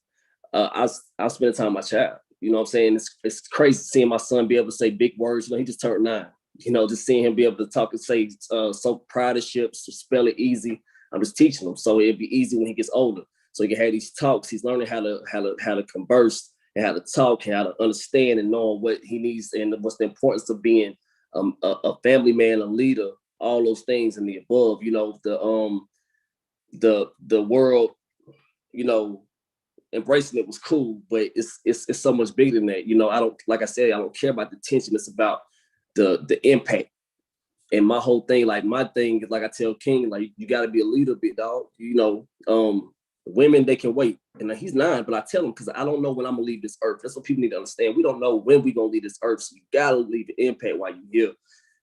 I'll spend time with my child. You know what I'm saying? It's crazy seeing my son be able to say big words. You know, he just turned 9. You know, just seeing him be able to talk and say so prideship, so spell it easy. I'm just teaching him so it'll be easy when he gets older. So he can have these talks. He's learning how to converse and how to talk and how to understand and know what he needs and what's the importance of being a family man, a leader, all those things and the above. You know, the world, you know, embracing it was cool, but it's so much bigger than that. You know, like I said, I don't care about the attention. It's about the impact. And my whole thing, like my thing is, like I tell King, like you got to be a leader, big dog. You know, women, they can wait. And he's 9, but I tell him because I don't know when I'm gonna leave this earth. That's what people need to understand. We don't know when we're gonna leave this earth, so you gotta leave the impact while you're here.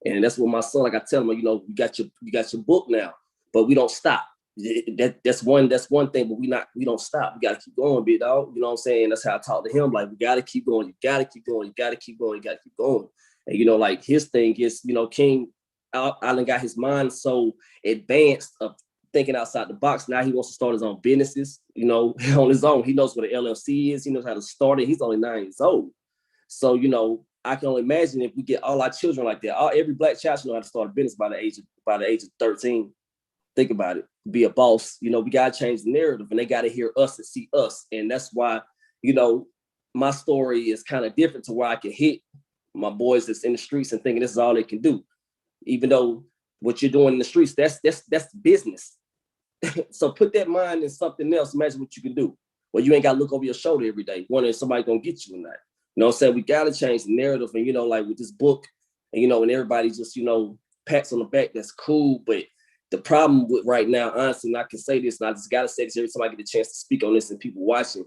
And that's what my son, like I tell him, you know, you got your book now, but we don't stop. That's one thing, but we don't stop. We gotta keep going, big dog. You know what I'm saying? That's how I talk to him. Like, we gotta keep going. You gotta keep going. You gotta keep going. You gotta keep going. And you know, like his thing is, you know, King Allen got his mind so advanced of thinking outside the box. Now he wants to start his own businesses, you know, on his own. He knows what an LLC is. He knows how to start it. He's only 9 years old. So, you know, I can only imagine if we get all our children like that. Every black child should know how to start a business by the age of 13. Think about it. Be a boss. You know, we got to change the narrative, and they got to hear us and see us. And that's why, you know, my story is kind of different to where I can hit my boys that's in the streets and thinking this is all they can do. Even though what you're doing in the streets, that's business. So put that mind in something else. Imagine what you can do. Well, you ain't got to look over your shoulder every day, wondering if somebody's going to get you or not. You know what I'm saying? We got to change the narrative. And, you know, like with this book, and, you know, and everybody just, you know, pats on the back, that's cool. But the problem with right now, honestly, and I can say this, and I just got to say this every time I get a chance to speak on this and people watching.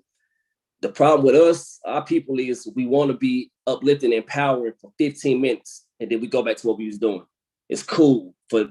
The problem with us, our people, is we want to be uplifting and empowering for 15 minutes, and then we go back to what we was doing. It's cool for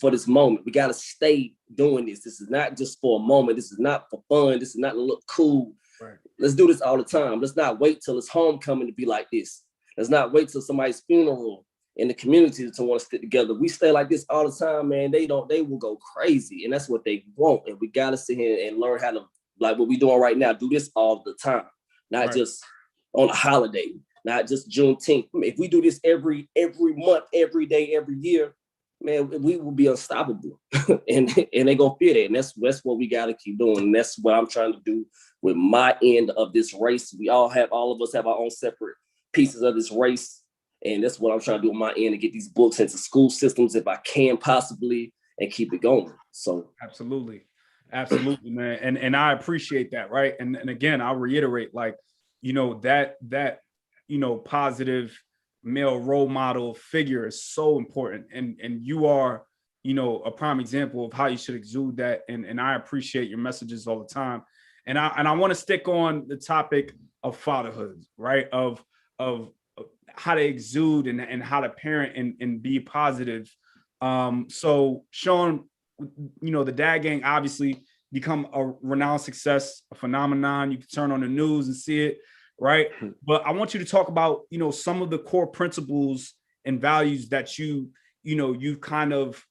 this moment. We got to stay doing this. This is not just for a moment. This is not for fun. This is not to look cool. Right. Let's do this all the time. Let's not wait till it's homecoming to be like this. Let's not wait till somebody's funeral in the community to want to stick together. We stay like this all the time, man. They will go crazy, and that's what they want. And we got to sit here and learn how to, like what we're doing right now, do this all the time, not just on a holiday, not just Juneteenth. If we do this every month, every day, every year, man, we will be unstoppable. and they gonna feel that. And that's what we gotta keep doing. And that's what I'm trying to do with my end of this race. All of us have our own separate pieces of this race. And that's what I'm trying to do on my end, to get these books into school systems if I can possibly, and keep it going. So absolutely, man. And I appreciate that, right? And again, I'll reiterate, like, you know, that you know, positive male role model figure is so important, and you are, you know, a prime example of how you should exude that. And I appreciate your messages all the time. And I want to stick on the topic of fatherhood, right? Of how to exude and how to parent and be positive. So Sean, you know, the Dad Gang obviously become a renowned success, a phenomenon. You can turn on the news and see it, right? But I want you to talk about, you know, some of the core principles and values that you kind of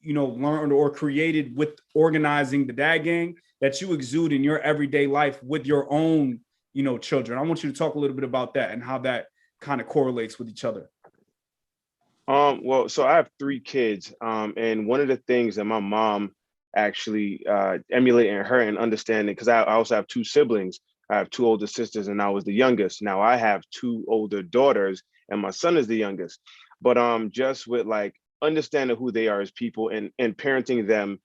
learned or created with organizing the Dad Gang that you exude in your everyday life with your own, children? I want you to talk a little bit about that and how that kind of correlates with each other. Well, so I have 3 kids, and one of the things that my mom actually emulating her and understanding, because I also have 2 siblings. I have 2 older sisters, and I was the youngest. Now I have 2 older daughters, and my son is the youngest. But just with like understanding who they are as people and parenting them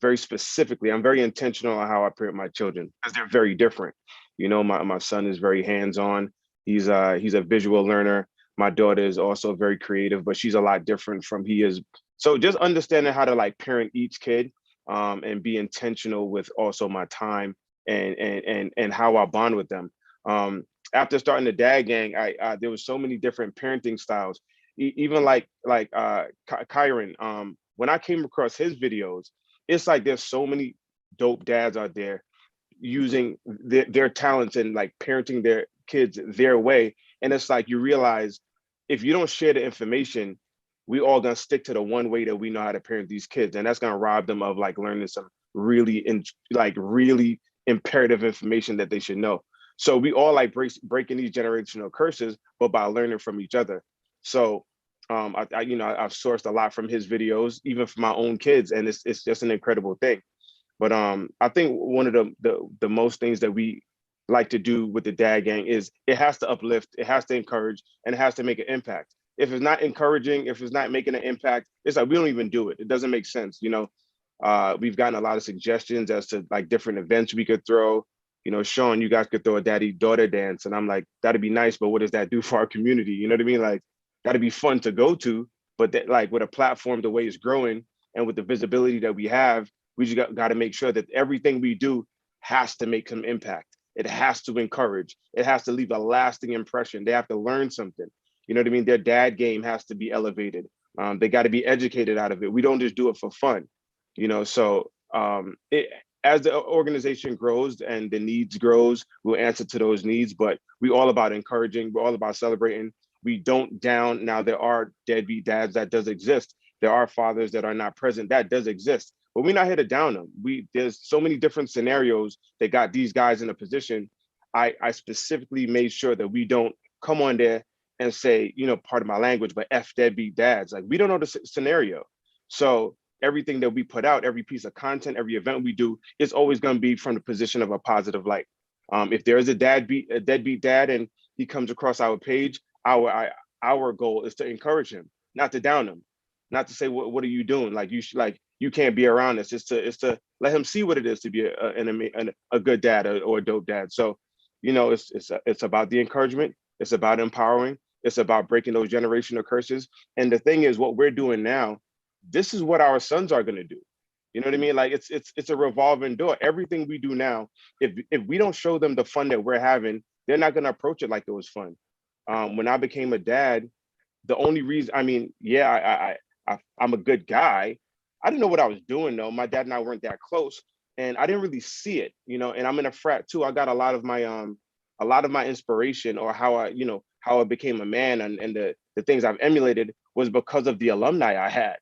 very specifically, I'm very intentional on how I parent my children because they're very different. My son is very hands-on. He's a visual learner. My daughter is also very creative, but she's a lot different from he is. So just understanding how to like parent each kid, and be intentional with also my time and how I bond with them. After starting the Dad Gang, there was so many different parenting styles. Even like Kyron. When I came across his videos, it's like there's so many dope dads out there using their talents and like parenting their kids their way. And it's like you realize if you don't share the information, we all gonna stick to the one way that we know how to parent these kids, and that's gonna rob them of like learning some really imperative information that they should know. So we all like breaking these generational curses, but by learning from each other. So I've sourced a lot from his videos, even for my own kids, and it's just an incredible thing. But I think one of the most things that we like to do with the Dad Gang is it has to uplift, it has to encourage, and it has to make an impact. If it's not encouraging, if it's not making an impact, it's like we don't even do it. It doesn't make sense. We've gotten a lot of suggestions as to like different events we could throw. Sean, you guys could throw a daddy-daughter dance, and I'm like, that'd be nice, but what does that do for our community? You know what I mean? Like, that'd be fun to go to, but that, like with a platform the way it's growing and with the visibility that we have, we just got to make sure that everything we do has to make some impact. It has to encourage. It has to leave a lasting impression. They have to learn something. You know what I mean? Their dad game has to be elevated. They got to be educated out of it. We don't just do it for fun. So as the organization grows and the needs grows, we'll answer to those needs, but we all about encouraging. We're all about celebrating. We don't down. Now, there are deadbeat dads that does exist. There are fathers that are not present. That does exist. But we're not here to down them. There's so many different scenarios that got these guys in a position. I specifically made sure that we don't come on there and say, part of my language, but F deadbeat dads. Like, we don't know the scenario. So everything that we put out, every piece of content, every event we do, is always going to be from the position of a positive light. If there is a deadbeat dad and he comes across our page, our goal is to encourage him, not to down him, not to say what are you doing? Like you can't be around this. It's to let him see what it is to be a good dad or a dope dad. So, it's about the encouragement. It's about empowering. It's about breaking those generational curses. And the thing is, what we're doing now, this is what our sons are going to do. You know what I mean? Like it's a revolving door. Everything we do now, if we don't show them the fun that we're having, they're not going to approach it like it was fun. When I became a dad, the only reason, I'm a good guy. I didn't know what I was doing though. My dad and I weren't that close, and I didn't really see it. And I'm in a frat too. I got a lot of my inspiration, or how I became a man, and the things I've emulated was because of the alumni I had.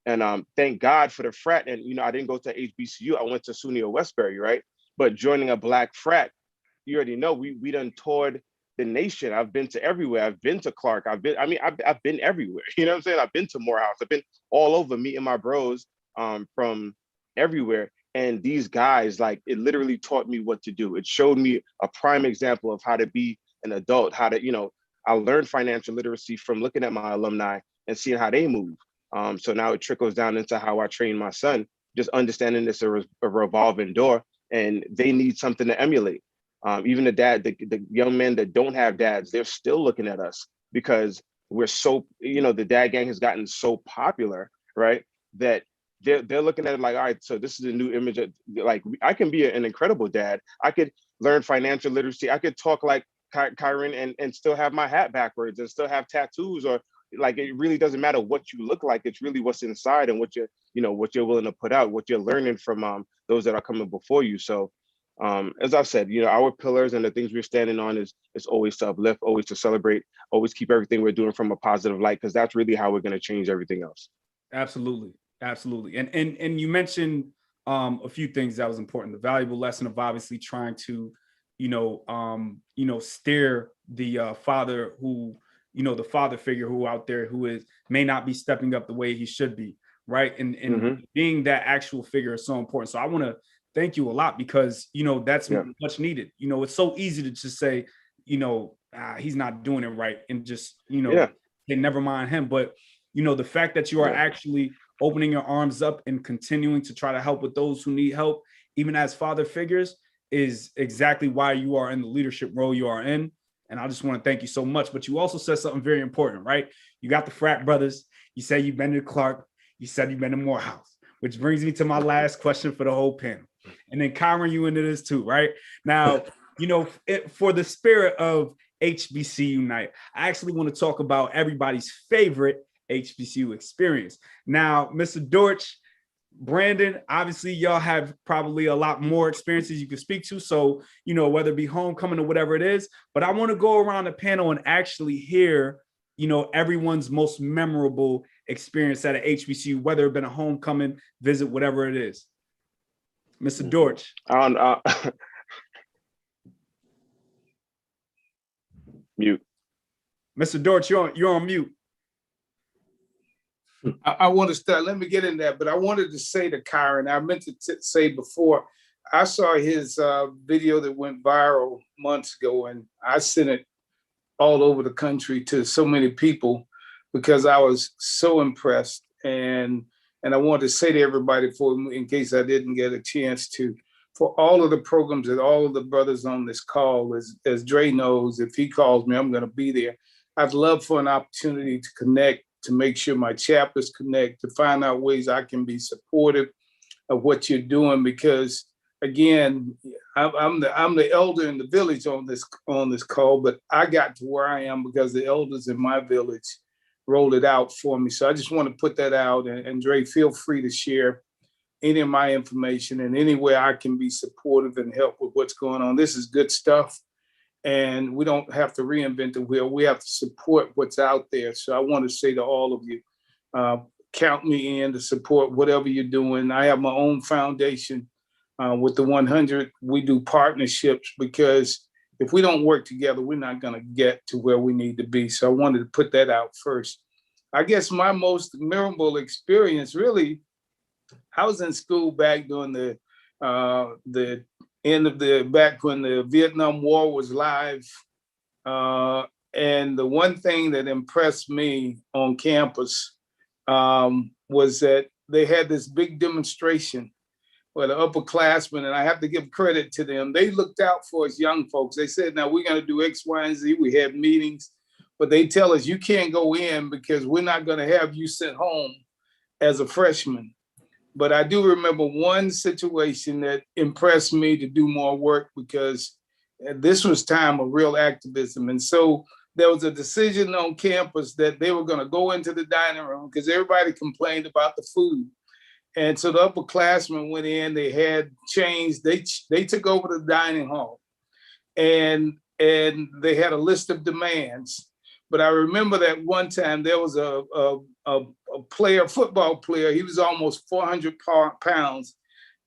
And thank God for the frat. And I didn't go to HBCU. I went to SUNY or Westbury, right? But joining a Black frat, you already know we done toured the nation. I've been to everywhere. I've been to Clark. I've been everywhere. You know what I'm saying? I've been to Morehouse. I've been all over meeting my bros from everywhere. And these guys, like, it literally taught me what to do. It showed me a prime example of how to be an adult, how to, I learned financial literacy from looking at my alumni and seeing how they move. So now it trickles down into how I train my son, just understanding it's a revolving door, and they need something to emulate. Even the young men that don't have dads, they're still looking at us because we're so, the Dad Gang has gotten so popular, right? That they're looking at it like, all right, so this is a new image of, like, I can be an incredible dad. I could learn financial literacy. I could talk like Kyron and still have my hat backwards and still have tattoos, or like, it really doesn't matter what you look like. It's really what's inside and what you're willing to put out, what you're learning from those that are coming before you. So as I've said, our pillars and the things we're standing on is always to uplift, always to celebrate, always keep everything we're doing from a positive light, because that's really how we're going to change everything else. Absolutely. Absolutely. And you mentioned a few things that was important. The valuable lesson of obviously trying to, steer the father who, the father figure who out there who may not be stepping up the way he should be, right? And being that actual figure is so important. So I want to thank you a lot because, that's much needed. It's so easy to just say, he's not doing it right and just, say, never mind him. But, the fact that you are actually opening your arms up and continuing to try to help with those who need help, even as father figures, is exactly why you are in the leadership role you are in. And I just want to thank you so much. But you also said something very important, right? You got the frat brothers. You said you've been to Clark. You said you've been to Morehouse, which brings me to my last question for the whole panel. And then Kyron, you into this too, right? Now, for the spirit of HBCU Unite, I actually want to talk about everybody's favorite HBCU experience. Now, Mr. Dortch, Brandon, obviously y'all have probably a lot more experiences you can speak to. So, whether it be homecoming or whatever it is, but I want to go around the panel and actually hear, everyone's most memorable experience at an HBCU, whether it been a homecoming visit, whatever it is. Mr. Dortch. Mute. Mr. Dortch, you're on mute. I want to start, let me get in that, but I wanted to say to Kyron, I meant to say before, I saw his video that went viral months ago, and I sent it all over the country to so many people because I was so impressed. And I wanted to say to everybody, in case I didn't get a chance to, for all of the programs that all of the brothers on this call, as Dre knows, if he calls me, I'm going to be there. I'd love for an opportunity to connect, to make sure my chapters connect, to find out ways I can be supportive of what you're doing. Because again, I'm the elder in the village on this call, but I got to where I am because the elders in my village rolled it out for me. So I just want to put that out. And Dre, feel free to share any of my information and any way I can be supportive and help with what's going on. This is good stuff. And we don't have to reinvent the wheel. We have to support what's out there. So I want to say to all of you, count me in to support whatever you're doing. I have my own foundation with the 100. We do partnerships because if we don't work together, we're not going to get to where we need to be. So I wanted to put that out first. I guess my most memorable experience, really, I was in school back during the end of back when the Vietnam War was live. And the one thing that impressed me on campus was that they had this big demonstration where the upperclassmen, and I have to give credit to them, they looked out for us young folks. They said, now we're going to do X, Y, and Z. We had meetings, but they tell us you can't go in because we're not going to have you sent home as a freshman. But I do remember one situation that impressed me to do more work because this was time of real activism. And so there was a decision on campus that they were going to go into the dining room because everybody complained about the food. And so the upperclassmen went in, they had changed, they took over the dining hall and they had a list of demands. But I remember that one time there was a football player, he was almost 400 pounds,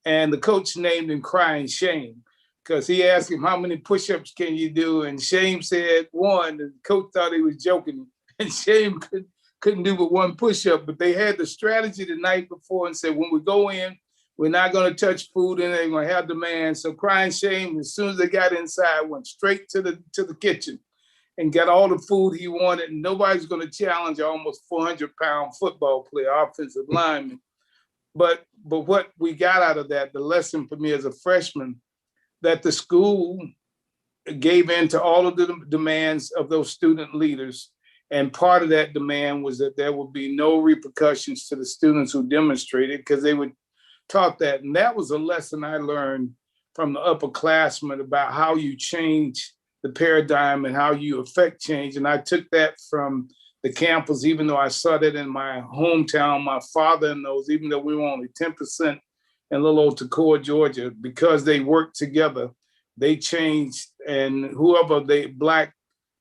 and the coach named him Crying Shame because he asked him, how many push-ups can you do? And Shame said 1, and the coach thought he was joking, and Shame couldn't do but 1 push-up. But they had the strategy the night before and said, when we go in, we're not going to touch food and they're going to have demands. So Crying Shame, as soon as they got inside, went straight to the kitchen and got all the food he wanted. And nobody's going to challenge an almost 400-pound football player, offensive lineman. But what we got out of that, the lesson for me as a freshman, that the school gave in to all of the demands of those student leaders. And part of that demand was that there would be no repercussions to the students who demonstrated because they were taught that. And that was a lesson I learned from the upperclassmen about how you change the paradigm and how you affect change. And I took that from the campus, even though I saw that in my hometown, my father knows, even though we were only 10% in little old Toccoa, Georgia, because they worked together, they changed. And whoever the Black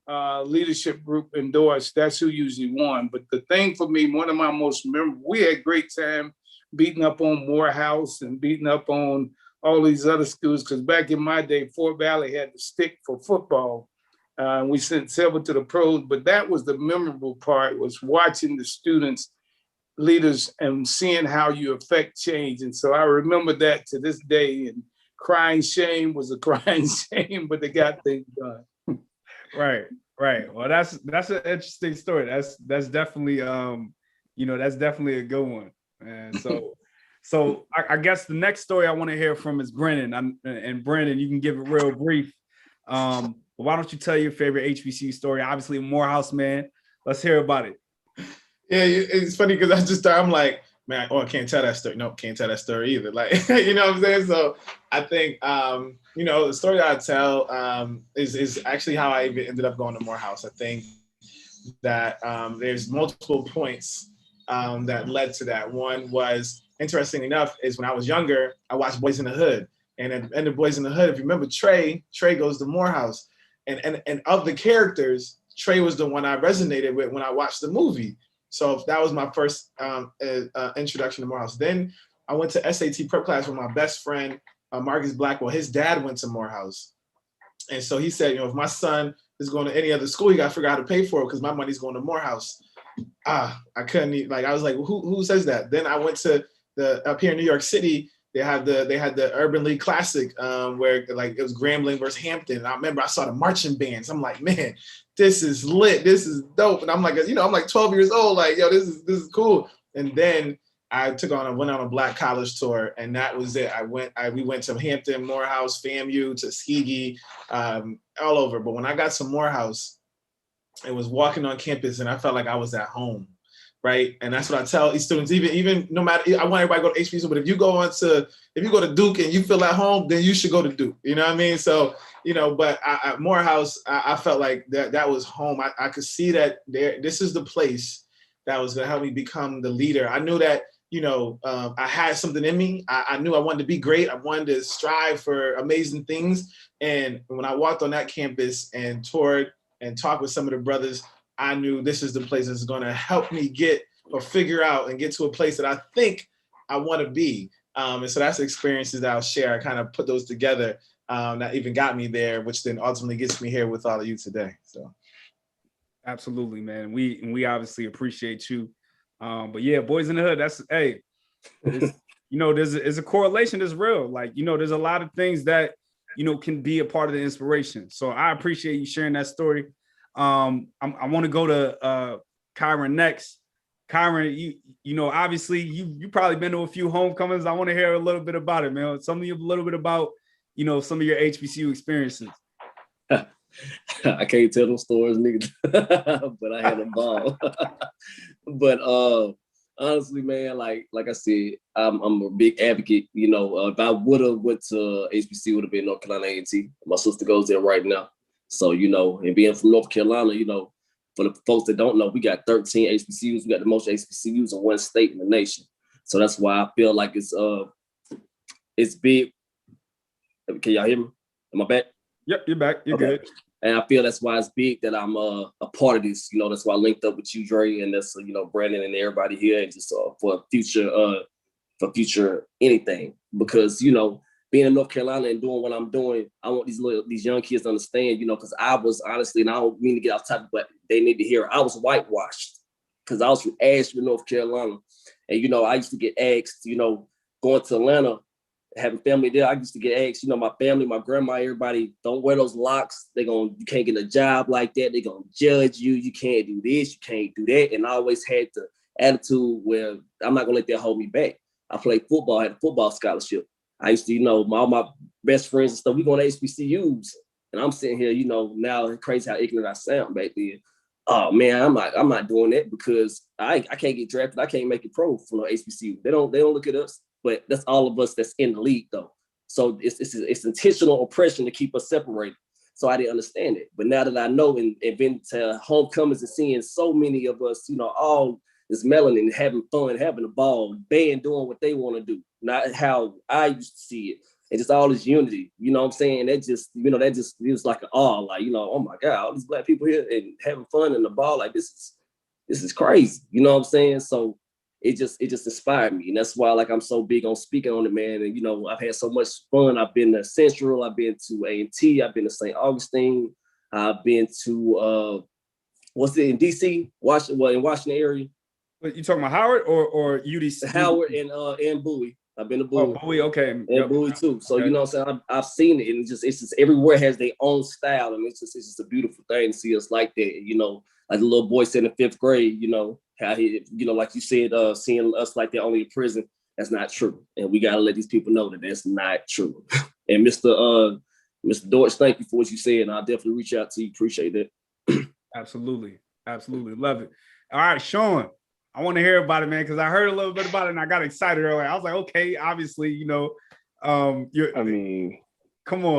leadership group endorsed, that's who usually won. But the thing for me, one of my most memorable, we had great time. beating up on Morehouse and beating up on all these other schools. Because back in my day, Fort Valley had the stick for football. We sent several to the pros, but that was the memorable part, was watching the students, leaders, and seeing how you affect change. And so I remember that to this day, and crying shame was a crying shame, but they got things done. Right. Well, that's an interesting story. That's definitely that's definitely a good one. And so I guess the next story I want to hear from is Brennan. And Brennan, you can give it real brief. Why don't you tell your favorite HBCU story? Obviously, Morehouse man. Let's hear about it. Yeah, it's funny because I'm like, man, I can't tell that story. No, can't tell that story either. Like, you know what I'm saying? So I think, the story that I tell is actually how I even ended up going to Morehouse. I think that there's multiple points that led to that. One was, interesting enough, is when I was younger, I watched Boys in the Hood. And at the end of Boys in the Hood, if you remember, Trey goes to Morehouse. And of the characters, Trey was the one I resonated with when I watched the movie. So that was my first introduction to Morehouse. Then I went to SAT prep class with my best friend, Marcus Blackwell. His dad went to Morehouse. And so he said, if my son is going to any other school, you got to figure out how to pay for it because my money's going to Morehouse. I couldn't even, I was like, who says that? Then I went to up here in New York City. They had the Urban League Classic where it was Grambling versus Hampton. And I remember I saw the marching bands. I'm like, man, this is lit. This is dope. And I'm like, I'm like 12 years old. Like, yo, this is cool. And then I went on a Black college tour, and that was it. We went to Hampton, Morehouse, FAMU, Tuskegee, all over. But when I got to Morehouse, it was walking on campus, and I felt like I was at home. Right. And that's what I tell these students, even no matter, I want everybody to go to HBCU, but if you go to Duke and you feel at home, then you should go to Duke. You know what I mean? So, but at Morehouse, I felt like that was home. I could see that this is the place that was going to help me become the leader. I knew that, I had something in me. I knew I wanted to be great. I wanted to strive for amazing things. And when I walked on that campus and toured and talked with some of the brothers, I knew this is the place that's going to help me figure out and get to a place that I think I want to be. And so that's the experiences that I'll share. I kind of put those together that even got me there, which then ultimately gets me here with all of you today. So. Absolutely, man. We obviously appreciate you. But yeah, Boys in the Hood, there's a correlation that's real. Like, there's a lot of things that, can be a part of the inspiration. So I appreciate you sharing that story. I want to go to Kyron next. Kyron, obviously you probably been to a few homecomings. I want to hear a little bit about it, man. A little bit about, some of your HBCU experiences. I can't tell them stories, nigga, but I had a ball. But honestly, man, like I said, I'm a big advocate. If I would have went to HBCU, would have been North Carolina A&T. My sister goes there right now. So, and being from North Carolina, for the folks that don't know, we got 13 HBCUs. We got the most HBCUs in one state in the nation. So that's why I feel like it's big. Can y'all hear me? Am I back? Yep, you're back. You're okay. Good. And I feel that's why it's big that I'm a part of this. That's why I linked up with you, Dre, and that's Brandon and everybody here, and just for future anything. Because being in North Carolina and doing what I'm doing, I want these young kids to understand, because I was honestly, and I don't mean to get off topic, but they need to hear, I was whitewashed because I was from Asheville, North Carolina. And, I used to get asked, going to Atlanta, having family there, I used to get asked, my family, my grandma, everybody, don't wear those locks. You can't get a job like that. They're going to judge you. You can't do this. You can't do that. And I always had the attitude where I'm not going to let that hold me back. I played football, I had a football scholarship. I used to, all my best friends and stuff, we going to HBCUs. And I'm sitting here, now it's crazy how ignorant I sound back then. Oh man, I'm not doing that because I can't get drafted. I can't make it pro for no HBCU. They don't look at us, but that's all of us that's in the league though. So it's intentional oppression to keep us separated. So I didn't understand it. But now that I know and been to homecomings and seeing so many of us, all this melanin, having fun, having a ball, band doing what they want to do, not how I used to see it. And just all this unity, you know what I'm saying? That just, it was like an awe, like, oh my God, all these Black people here and having fun in the ball, like this is crazy, you know what I'm saying? So it just inspired me. And that's why like I'm so big on speaking on it, man. And I've had so much fun. I've been to Central, I've been to A&T, I've been to St. Augustine, I've been to what's it in DC, Washington, in Washington area. But you talking about Howard or UDC? Howard and Bowie. I've been to Bowie. Oh, Bowie, okay. And Bowie too. So okay. what I'm saying, I've seen it, and it's just everywhere has their own style, and it's just a beautiful thing to see us like that. Like the little boy said in 5th grade, how he, like you said, seeing us like they're only in prison. That's not true, and we gotta let these people know that that's not true. And Mr. Dortch, thank you for what you said, and I'll definitely reach out to you. Appreciate that. Absolutely, love it. All right, Sean, I want to hear about it, man, because I heard a little bit about it and I got excited earlier. I was like, okay, obviously, come on,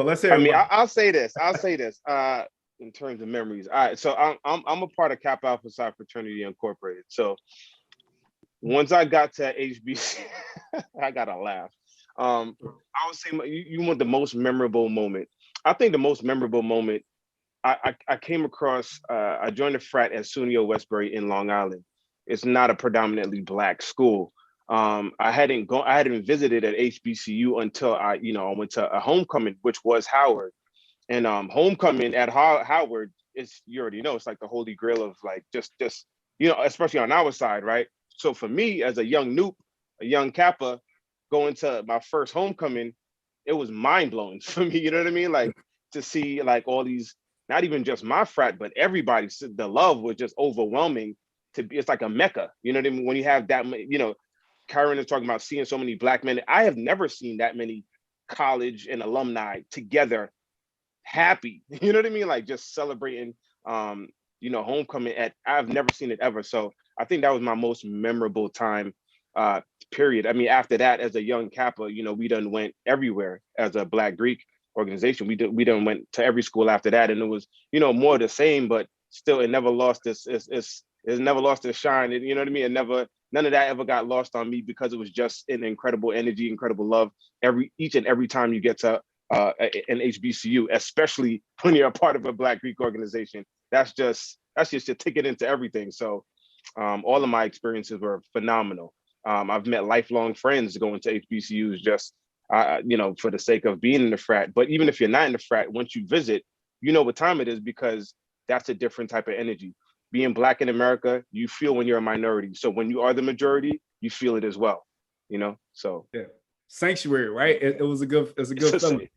let's hear. I'll say this. In terms of memories. All right, so I'm a part of Kappa Alpha Psi Fraternity Incorporated. So once I got to HBC, I gotta laugh. I would say you want the most memorable moment. I think the most memorable moment, I came across, I joined a frat at SUNY Westbury in Long Island. It's not a predominantly Black school. I hadn't visited at HBCU until I went to a homecoming, which was Howard. And homecoming at Howard is, you already know, it's like the holy grail of like just especially on our side, right? So for me as a young Noop, a young Kappa, going to my first homecoming, it was mind blowing for me. You know what I mean? Like to see like all these, not even just my frat, but everybody. The love was just overwhelming. It's like a mecca. You know what I mean? When you have that, Karen is talking about seeing so many Black men. I have never seen that many college and alumni together, happy. You know what I mean? Like just celebrating, homecoming. I've never seen it ever. So I think that was my most memorable time. Period. I mean, after that, as a young Kappa, we done went everywhere as a Black Greek organization. We done went to every school after that, and it was more of the same, but still, it never lost it's never lost its shine. You know what I mean? None of that ever got lost on me because it was just an incredible energy, incredible love. Each and every time you get to an HBCU, especially when you're a part of a Black Greek organization, that's just your ticket into everything. So all of my experiences were phenomenal. I've met lifelong friends going to HBCUs just for the sake of being in the frat. But even if you're not in the frat, once you visit, you know what time it is, because that's a different type of energy. Being Black in America, you feel when you're a minority. So when you are the majority, you feel it as well. So yeah, sanctuary, right? It was a good feeling.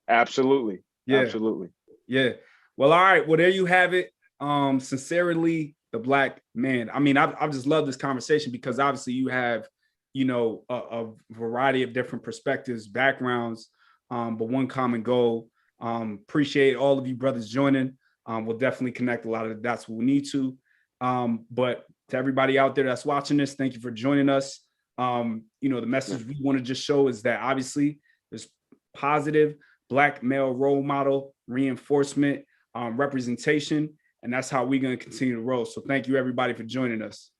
Absolutely. Yeah. Absolutely. Yeah. Well, all right. Well, there you have it. Sincerely, the Black man. I mean, I just love this conversation because obviously you have, a variety of different perspectives, backgrounds, but one common goal. Appreciate all of you brothers joining. We'll definitely connect a lot of the dots when we need to. But to everybody out there that's watching this, thank you for joining us. The message we want to just show is that obviously there's positive Black male role model reinforcement, representation, and that's how we're going to continue to roll. So thank you everybody for joining us.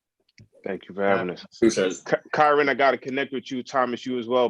Thank you for having us. Appreciate it. Kyron, I got to connect with you. Thomas, you as well.